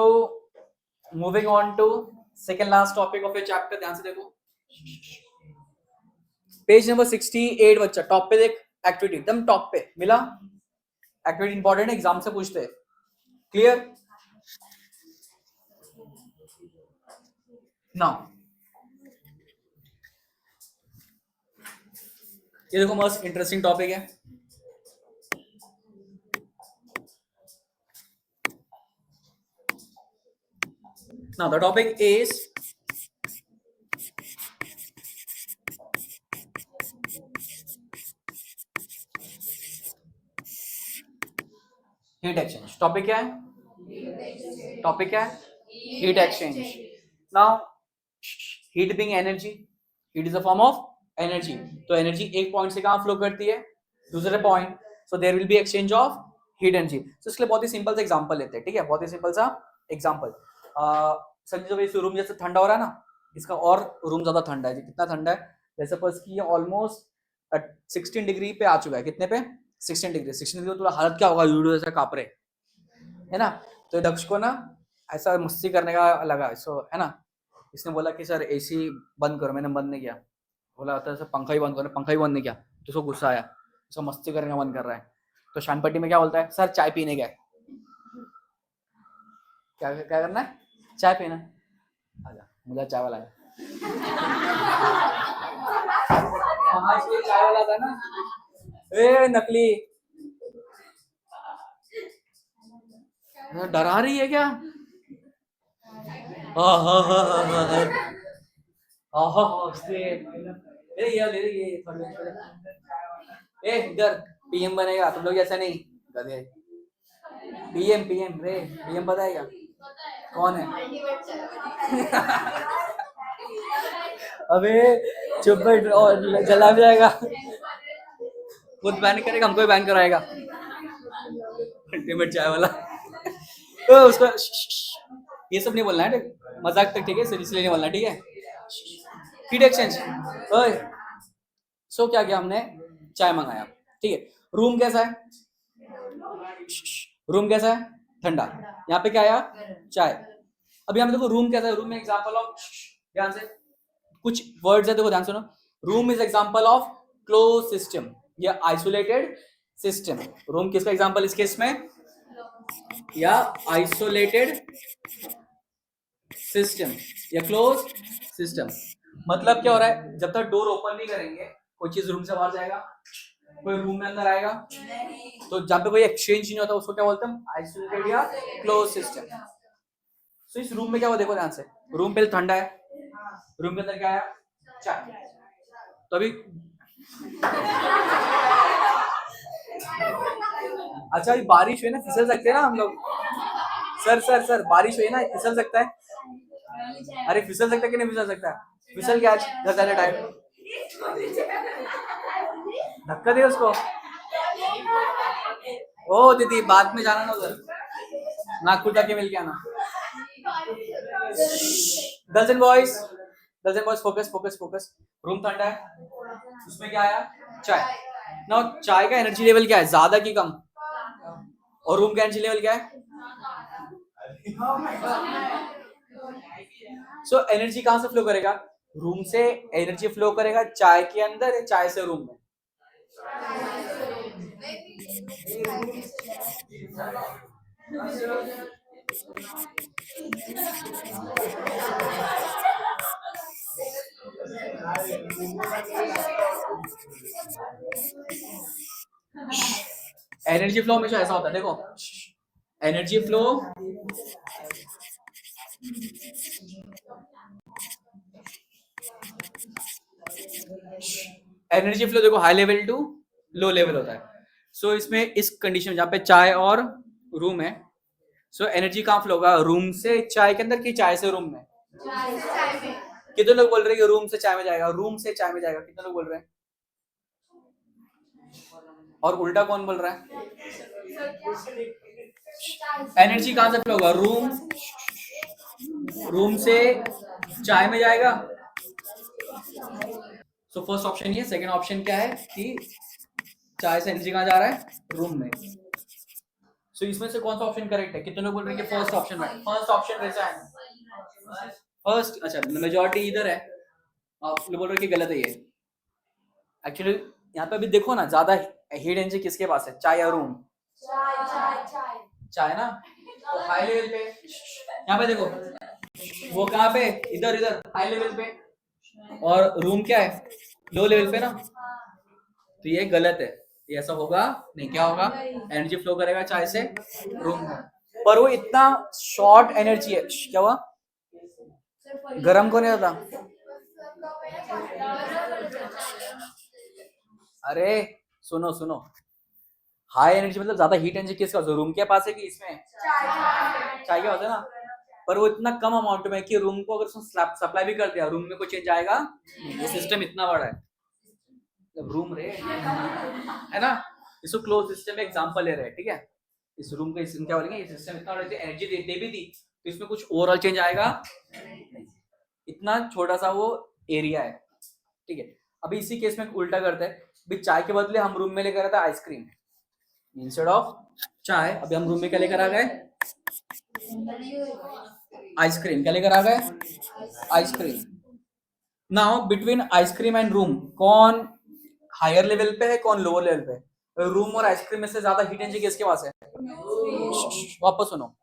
moving on to second last topic of your chapter, ध्यान से देखो पेज नंबर 68 बच्चा, टॉप पे देख, एक्टिविटी एकदम टॉप पे मिला। एक्टिविटी इंपॉर्टेंट है, एग्जाम से पूछते हैं, क्लियर? नाउ ये देखो मस्त इंटरेस्टिंग टॉपिक है। Now the topic is heat exchange. Topic क्या है? टॉपिक क्या है? Heat exchange. Now heat being energy, heat is a form of energy. तो एनर्जी एक पॉइंट से कहां फ्लो करती है? दूसरे point. So there will be exchange of heat energy. तो इसके लिए बहुत ही सिंपल सा एग्जांपल लेते हैं. ठीक है, बहुत ही सिंपल सा एग्जांपल. सर जब ये रूम जैसे ठंडा हो रहा है ना, इसका और रूम ज्यादा ठंडा है. कितना ठंडा है? जैसे सपोज कि ये ऑलमोस्ट 16 डिग्री पे आ चुका है. कितने पे? 16 डिग्री. 16 डिग्री तो थोड़ा हालत क्या होगा, वीडियो जैसा कांप रहे है ना. तो दक्ष को ना ऐसा मस्ती करने का लगा. सो है ना, इसने बोला कि सर एसी बंद करो. मैंने बंद नहीं किया. बोला था सर पंखा ही बंद करो. पंखा ही बंद नहीं किया. तो उसको गुस्सा आया. उसको मस्ती करने का मन कर रहा है. तो शानपट्टी में क्या बोलता है? सर चाय पीने गए. क्या क्या करना है? चाय पीना. आजा मुझे चाय वाला है. चाय वाला था ना. ए नकली डरा रही है क्या? इधर पीएम बनेगा. तुम लोग ऐसा नहीं गधे. पीएम पीएम रे. पीएम पता है क्या कौन है? अबे चुप बैठ. और जला भी जाएगा. खुद बैन करेगा, हमको भी बैन कराएगा. अल्टीमेट चाय वाला. तो उसको ये सब नहीं बोलना है. मजाक तक ठीक है, सीरियसली नहीं बोलना. ठीक है. Heat exchange. ओए सो क्या किया हमने? चाय मंगाया. ठीक है. रूम कैसा है? रूम कैसा है? ठंडा. यहाँ पे क्या आया? चाय. अब यहाँ पे देखो रूम कैसा है. रूम में एग्जांपल ऑफ, ध्यान से कुछ वर्ड्स है, देखो ध्यान सुनो. Room is example of close system या आइसोलेटेड सिस्टम. रूम किसका एग्जांपल इस केस में? या आइसोलेटेड सिस्टम या क्लोज सिस्टम. मतलब क्या हो रहा है? जब तक डोर ओपन नहीं करेंगे कोई चीज रूम से बाहर जाएगा, कोई रूम में अंदर आएगा. तो जहां पे कोई एक्सचेंज नहीं होता उसको क्या बोलते हैं? आइसोलेटेड या क्लोज सिस्टम. तो इस रूम में क्या हुआ देखो ध्यान से. रूम पहले ठंडा है. रूम के अंदर क्या आया? चाय. तो अभी अच्छा अभी बारिश हुई ना, फिसल सकते हैं ना हम लोग. सर सर सर बारिश हुई ना, फिसल सकता है. अरे फिसल सकता है कि नहीं फिसल सकता? फिसल क्या आज घर जाने टाइम धक्का दे उसको. ओ दीदी बाद में जाना ना उधर, नागपुर जाके मिल के आना. Girls and boys, girls and boys focus focus focus. Room ठंडा है, उसमें क्या आया? चाय. ना चाय का एनर्जी लेवल क्या है? ज्यादा की कम? और रूम का एनर्जी लेवल क्या है? सो एनर्जी कहां से फ्लो करेगा? रूम से एनर्जी फ्लो करेगा चाय के अंदर या चाय से रूम में? एनर्जी फ्लो हमेशा ऐसा होता है. देखो एनर्जी फ्लो एनर्जी फ्लो देखो high level to low level होता है. सो इसमें इस कंडीशन जहाँ पे चाय और रूम है, सो एनर्जी कहाँ फ्लो होगा? रूम से चाय के अंदर कि चाय से रूम में? कितने लोग बोल रहे हैं कि रूम से चाय में जाएगा? रूम से चाय में जाएगा. कितने लोग बोल रहे हैं? और उल्टा कौन बोल रहा है? एनर्जी कहां से फ्लो होगा? रूम से चाय में जाएगा. सो फर्स्ट ऑप्शन ये. सेकंड ऑप्शन क्या है कि चाय से एनर्जी कहां जा रहा है? रूम में. सो इसमें से कौन सा ऑप्शन करेक्ट है? कितने लोग बोल रहे हैं कि फर्स्ट ऑप्शन है? फर्स्ट ऑप्शन कैसा है? फर्स्ट. अच्छा मेजॉरिटी इधर है, आप लोग बोल रहे हैं कि गलत है ये. एक्चुअली यहाँ पे अभी देखो ना, ज्यादा हीट एनर्जी किसके पास है? चाय या रूम? चाय ना. तो हाई लेवल पे यहाँ पे देखो, वो कहाँ पे? इधर इधर हाई लेवल पे. और रूम क्या है? लो लेवल पे ना. तो ये गलत है. ये ऐसा होगा नहीं. क्या होगा? एनर्जी फ्लो करेगा चाय से रूम में. पर वो इतना शॉर्ट एनर्जी है. क्या हुआ? गरम कौन है ज्यादा? अरे सुनो सुनो, हाई एनर्जी मतलब ज्यादा हीट एनर्जी किसका होता है? रूम के पास है कि इसमें? चाय का होता है ना, पर वो इतना कम अमाउंट में कि रूम को अगर सप्लाई भी कर दिया रूम में कोई चेंज आएगा? ये सिस्टम इतना बड़ा है, रूम रे है ना, इसको क्लोज सिस्टम में एग्जांपल ले रहे हैं, ठीक है? इस रूम का क्या बोलेंगे, ये सिस्टम इतना बड़ा है, एनर्जी देते भी थी तो इसमें कुछ ओवरऑल चेंज आएगा नहीं, इतना छोटा सा वो एरिया है, ठीक है? अभी इसी केस में उल्टा करते हैं, अभी चाय के बदले हम रूम में लेकर आए थे आइसक्रीम, इंस्टेड ऑफ चाय अभी हम रूम में क्या लेकर आ गए? आइसक्रीम। क्या लेकर आ गए? Ice cream. Now between ice cream and room कौन हायर लेवल पे है, कौन लोअर लेवल पे है? रूम और आइसक्रीम में से ज्यादा हीट एनर्जी किसके पास है? वापस सुनो,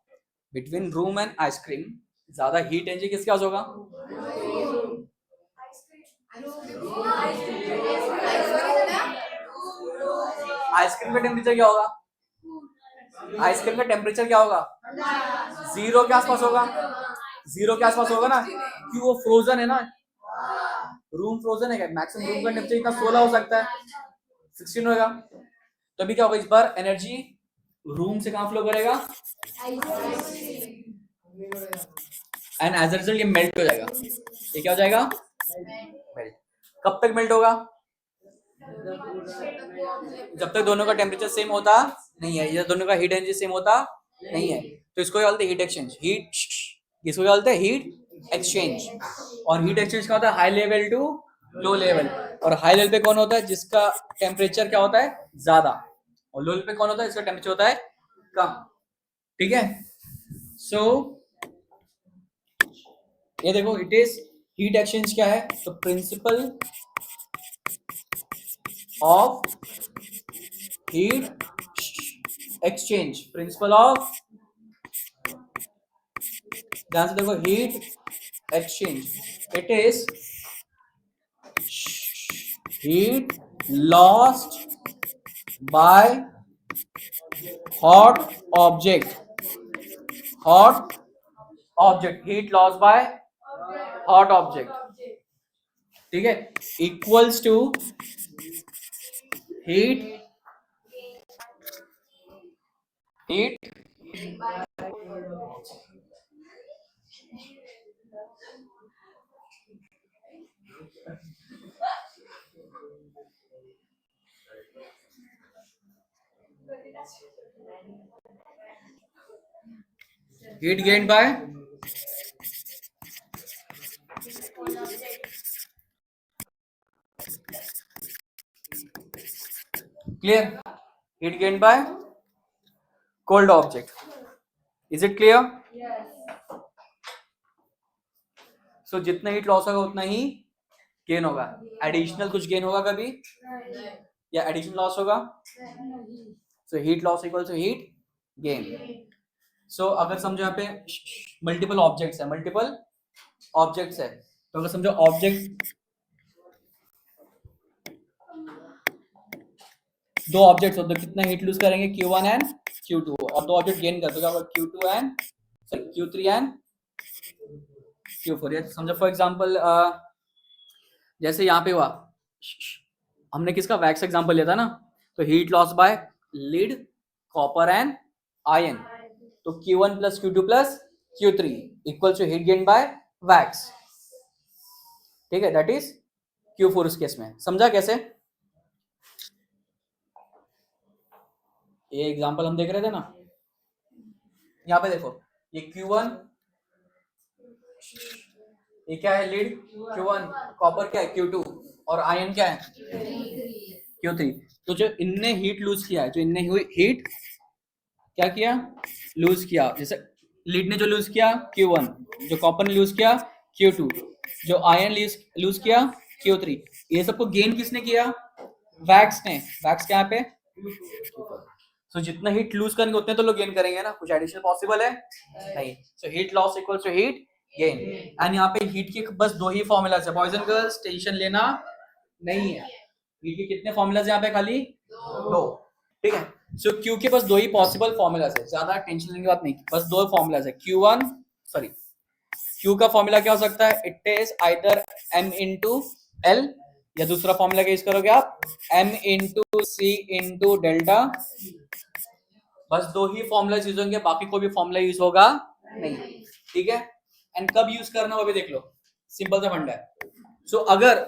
बिटवीन रूम एंड आइसक्रीम ज्यादा हीट एनर्जी किसके पास होगा? आइसक्रीम का टेम्परेचर क्या होगा? आइसक्रीम का टेम्परेचर क्या होगा? 0 के आसपास होगा, 0 के आसपास होगा ना, क्यों? वो फ्रोजन है ना, रूम फ्रोजन है, मैक्सिमम रूम का टेम्परेचर इतना 16 हो सकता है, 16 होगा। तो अभी क्या होगा, इस बार एनर्जी रूम से कहां फ्लो करेगा? एंड एज अ रिजल्ट ये मेल्ट हो जाएगा, ये क्या हो जाएगा? मेल्ट। कब तक मेल्ट होगा? जब तक दोनों का टेम्परेचर सेम होता नहीं है, या दोनों का हीट एनर्जी सेम होता नहीं है, तो इसको क्या बोलते हैं? Heat exchange. इसको क्या बोलते हैं? Heat exchange. और हीट एक्सचेंज का होता है high level to low level, और हाई लेवल पे कौन होता है? जिसका टेम्परेचर क्या होता है? ज्यादा। और लो लेवल पे कौन होता है? जिसका टेम्परेचर होता है कम, ठीक है? सो ये देखो, इट इज हीट एक्सचेंज क्या है? तो principle of heat exchange, principle of, ध्यान से देखो, heat exchange, it is heat lost by hot object, hot object, heat loss by hot object, ठीक है? Equals to heat heat heat gained by clear, heat gained by cold object, is it clear? So जितना heat loss होगा उतना ही gain होगा, additional कुछ gain होगा कभी, या एडिशनल लॉस होगा? So heat loss equal to heat gain. So अगर समझो यहाँ पे मल्टीपल ऑब्जेक्ट्स है, मल्टीपल ऑब्जेक्ट्स है, तो अगर समझो ऑब्जेक्ट, दो ऑब्जेक्ट्स हो तो कितना हीट लूज करेंगे? Q1 एंड Q2, और दो ऑब्जेक्ट गेन करते तो Q2 and Q3 and Q4। या समझो फॉर एग्जांपल जैसे यहाँ पे हुआ, हमने किसका? वैक्स एग्जांपल लिया था ना, तो heat loss by lead, copper and iron, तो Q1 plus Q2 plus Q3 equal to heat gain by wax, ठीक है? दैट इज Q4 उस केस में। समझा कैसे? ये एग्जांपल हम देख रहे थे ना, यहाँ पे देखो, ये Q1, ये क्या है? लीड Q1, कॉपर क्या है? Q2, और आयरन क्या है? Q3। तो जो इनने हीट लूज किया है, जो इनने हीट क्या किया? लूज किया, जैसे लीड ने जो लूज किया Q1, जो कॉपर ने लूज किया Q2, जो आयरन लूज किया Q3, ये सबको गेन किसने किया? वैक्स ने। वैक्स क्या पे? सो जितना हीट लूज करेंगे उतने तो लोग गेन करेंगे ना, कुछ एडिशनल पॉसिबल है नहीं। So heat loss equals to heat gain, and यहाँ पे हीट के बस दो ही फॉर्मूलाज है, बॉयज एंड गर्ल्स टेंशन लेना नहीं है, हीट के कितने फॉर्मूलाज यहाँ पे? खाली दो, ठीक है? सो Q के पास दो ही पॉसिबल फॉर्मूलाज है, ज्यादा टेंशन लेने की बात नहीं, बस दो फॉर्मूलाज है, Q का फॉर्मूला क्या हो सकता है? It is either m into L, या दूसरा फॉर्मूला क्या यूज करोगे आप? m into C into delta. बस दो ही फॉर्मूला यूज होंगे, बाकी कोई भी फॉर्मूला यूज होगा नहीं, ठीक है। एंड कब यूज करना वो भी देख लो, सिंपल सा फंडा है। सो अगर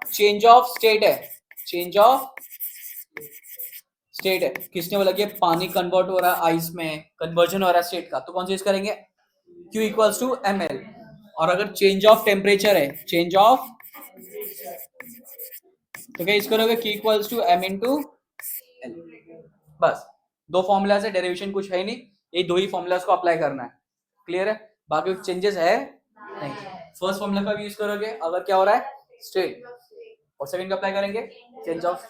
चेंज ऑफ स्टेट है, चेंज ऑफ स्टेट है, किसने बोला कि पानी कन्वर्ट हो रहा है आइस में, कन्वर्जन हो रहा है स्टेट का, तो कौन सा यूज करेंगे? Q equals to ml। और अगर चेंज ऑफ टेम्परेचर है, चेंज ऑफ, तो क्या यूज करोगे? Q equals to m into L. बस दो फॉर्मूला से, डेरिवेशन कुछ है ही नहीं, ये दो ही फॉर्मूलाज को अप्लाई करना है। क्लियर है? बाकी चेंजेस है नहीं। फर्स्ट फॉर्मूला का भी यूज करोगे अगर क्या हो रहा है? स्टेट, और सेकंड का अप्लाई करेंगे चेंज ऑफ।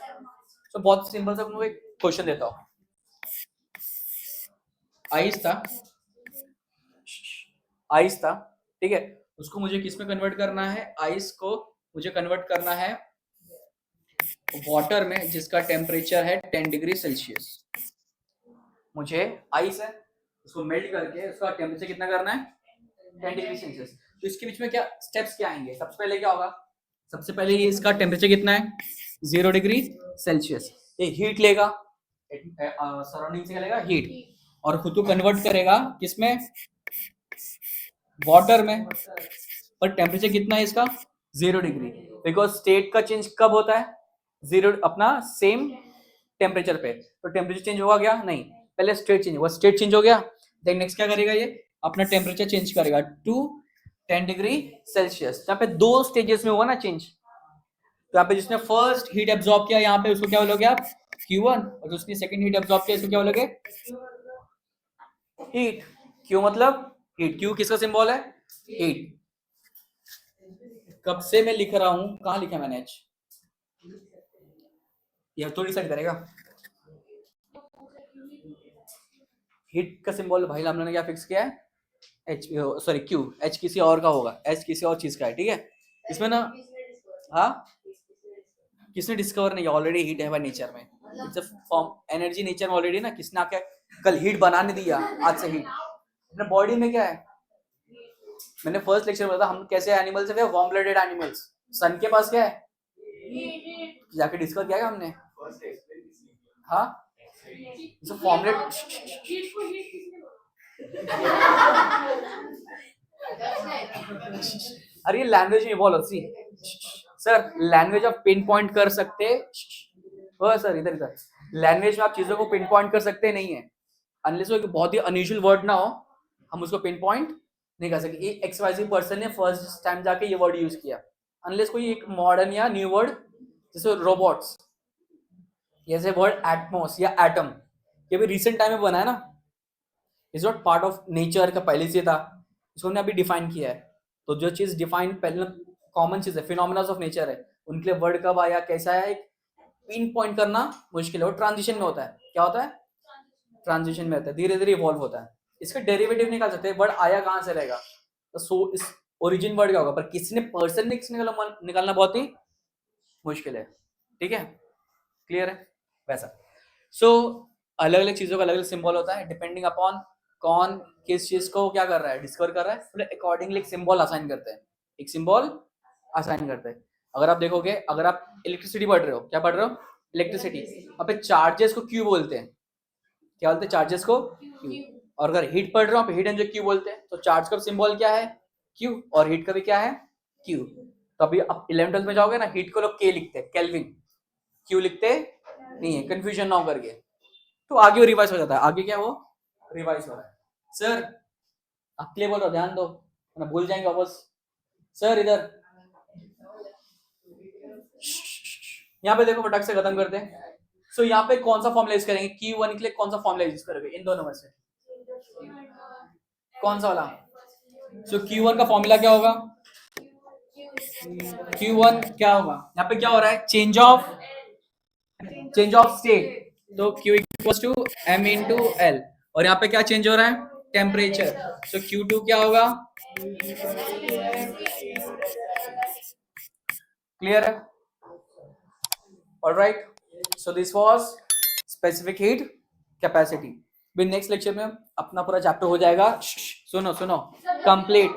तो बहुत सिंपल सा मैं एक क्वेश्चन देता हूं। आइस था, आइस था, ठीक है, उसको मुझे किस में कन्वर्ट करना है? आइस को मुझे कन्वर्ट करना है वाटर में जिसका टेम्परेचर है 10 डिग्री सेल्सियस। मुझे आइस है, उसको मेल्ट करके उसका टेम्परेचर कितना करना है? 10 डिग्री सेल्सियस। तो इसके बीच में क्या स्टेप्स क्या आएंगे? सबसे पहले क्या होगा? सबसे पहले ये इसका टेम्परेचर कितना है? 0 डिग्री सेल्सियस। ये हीट लेगा, सराउंडिंग से क्या लेगा? हीट, और खुद को कन्वर्ट करेगा किसमें? वाटर में। पर टेम्परेचर कितना है इसका? 0 डिग्री। बिकॉज स्टेट का चेंज कब होता है? 0 अपना सेम टेम्परेचर पे। तो टेम्परेचर चेंज होगा क्या? नहीं, पहले स्टेट चेंज हुआ, स्टेट चेंज हो गया, देन नेक्स्ट क्या करेगा? ये अपना टेम्परेचर चेंज करेगा टू 10 डिग्री सेल्सियस। यहाँ पे दो स्टेजेस में हुआ ना चेंज। तो यहाँ पे जिसने फर्स्ट हीट एब्जॉर्ब किया, यहाँ पे उसको क्या बोलोगे आप? Q1। और जिसने सेकंड हीट एब्जॉर्ब किया, इसको क्या बोलोगे? हीट। Q मतलब हीट। Q किसका सिंबल है? हीट। कब से मैं लिख रहा हूं, कहां लिखा मैंने? H यह थोड़ी साइड करेगा। हीट का सिंबल भाई हमने क्या फिक्स किया है? H, sorry Q। H किसी और का होगा, H किसी और चीज का है, ठीक है। इसमें ना, हाँ, किसने डिस्कवर नहीं, ऑलरेडी हीट है नेचर में। It's a form, energy nature में ऑलरेडी ना। किसने आके कल हीट बनाने दिया? आज से हीट अपने बॉडी में क्या है? मैंने फर्स्ट लेक्चर में बताया हम कैसे एनिमल्स है, वार्म ब्लडेड एनिमल्स। सन के पास क्या है? जाके डिस्कवर किया हमने, हाँ, फॉर्मुलेट। अरे लैंग्वेज में इवॉल्व सी सर, लैंग्वेज आप पिन पॉइंट कर सकते हो सर, इधर इधर लैंग्वेज में आप चीजों को पिन पॉइंट कर सकते नहीं है, अनलेस वो एक बहुत ही अनयूजुअल वर्ड ना हो, हम उसको पिन पॉइंट नहीं कर सकते। एक XYZ पर्सन ने फर्स्ट टाइम जाके ये वर्ड यूज किया, अनलेस कोई एक मॉडर्न या न्यू वर्ड, जैसे रोबोट्स, जैसे वर्ड एटमॉस या एटम, ये भी रिसेंट टाइम में बना है ना, is not part of nature का, पहले से था, इसको हमने अभी डिफाइन किया है। तो जो चीज डिफाइन पहले कॉमन चीज है, फिनोमिनास ऑफ नेचर है, उनके लिए वर्ड कब आया, कैसा है, एक पिन पॉइंट करना मुश्किल है। वो ट्रांजिशन में होता है। क्या होता है? ट्रांजिशन में होता है, धीरे धीरे इवॉल्व होता है। इसका डेरिवेटिव निकाल सकते हैं, वर्ड आया कहां से रहेगा, तो सो इस ओरिजिन वर्ड क्या होगा, पर किसने पर्सन ने किसने निकालना बहुत ही मुश्किल है, ठीक है। क्लियर है? वैसा सो अलग अलग चीजों का अलग अलग सिंबल होता है, डिपेंडिंग अपॉन कौन किस चीज को क्या कर रहा है, डिस्कवर कर रहा है, फिर अकॉर्डिंगली एक सिंबल असाइन करते हैं, एक सिंबल असाइन करते हैं। अगर आप देखोगे, अगर आप इलेक्ट्रिसिटी पढ़ रहे हो, क्या पढ़ रहे हो? इलेक्ट्रिसिटी। अब चार्जेस को क्यू बोलते हैं, क्या बोलते हैं? चार्जेस को क्यू। और अगर हीट पढ़ रहे हो, हीट एंड जो क्यू बोलते हैं, तो चार्ज का सिंबल क्या है? क्यू, और हीट का भी क्या है? क्यू। तो अभी आप 11th में जाओगे ना, हीट को लोग के लिखते हैं, केल्विन, क्यू लिखते नहीं है, कंफ्यूजन ना हो करके। तो आगे वो रिवाइज हो जाता है, आगे क्या वो रिवाइज हो रहा है। सर आप क्लियर बोल रहे हो, ध्यान दो, ना भूल जाएंगे वापस। सर इधर, यहाँ पे देखो, फटाक से खत्म करते हैं। सो यहाँ पे कौन सा फॉर्मूला यूज करेंगे? Q1 के लिए कौन सा फॉर्मूला यूज करोगे इन दोनों में से? कौन सा वाला? सो Q1 का फॉर्मूला क्या होगा? Q1 क्या होगा? यहाँ पे क्या हो रहा है? चेंज ऑफ स्टेट, तो Q equals to m into L. और यहाँ पे क्या चेंज हो रहा है? टेम्परेचर। सो Q2 क्या होगा? क्लियर है? Alright, so this was specific heat capacity. Next lecture में अपना पूरा चैप्टर हो जाएगा, सुनो सुनो, कंप्लीट।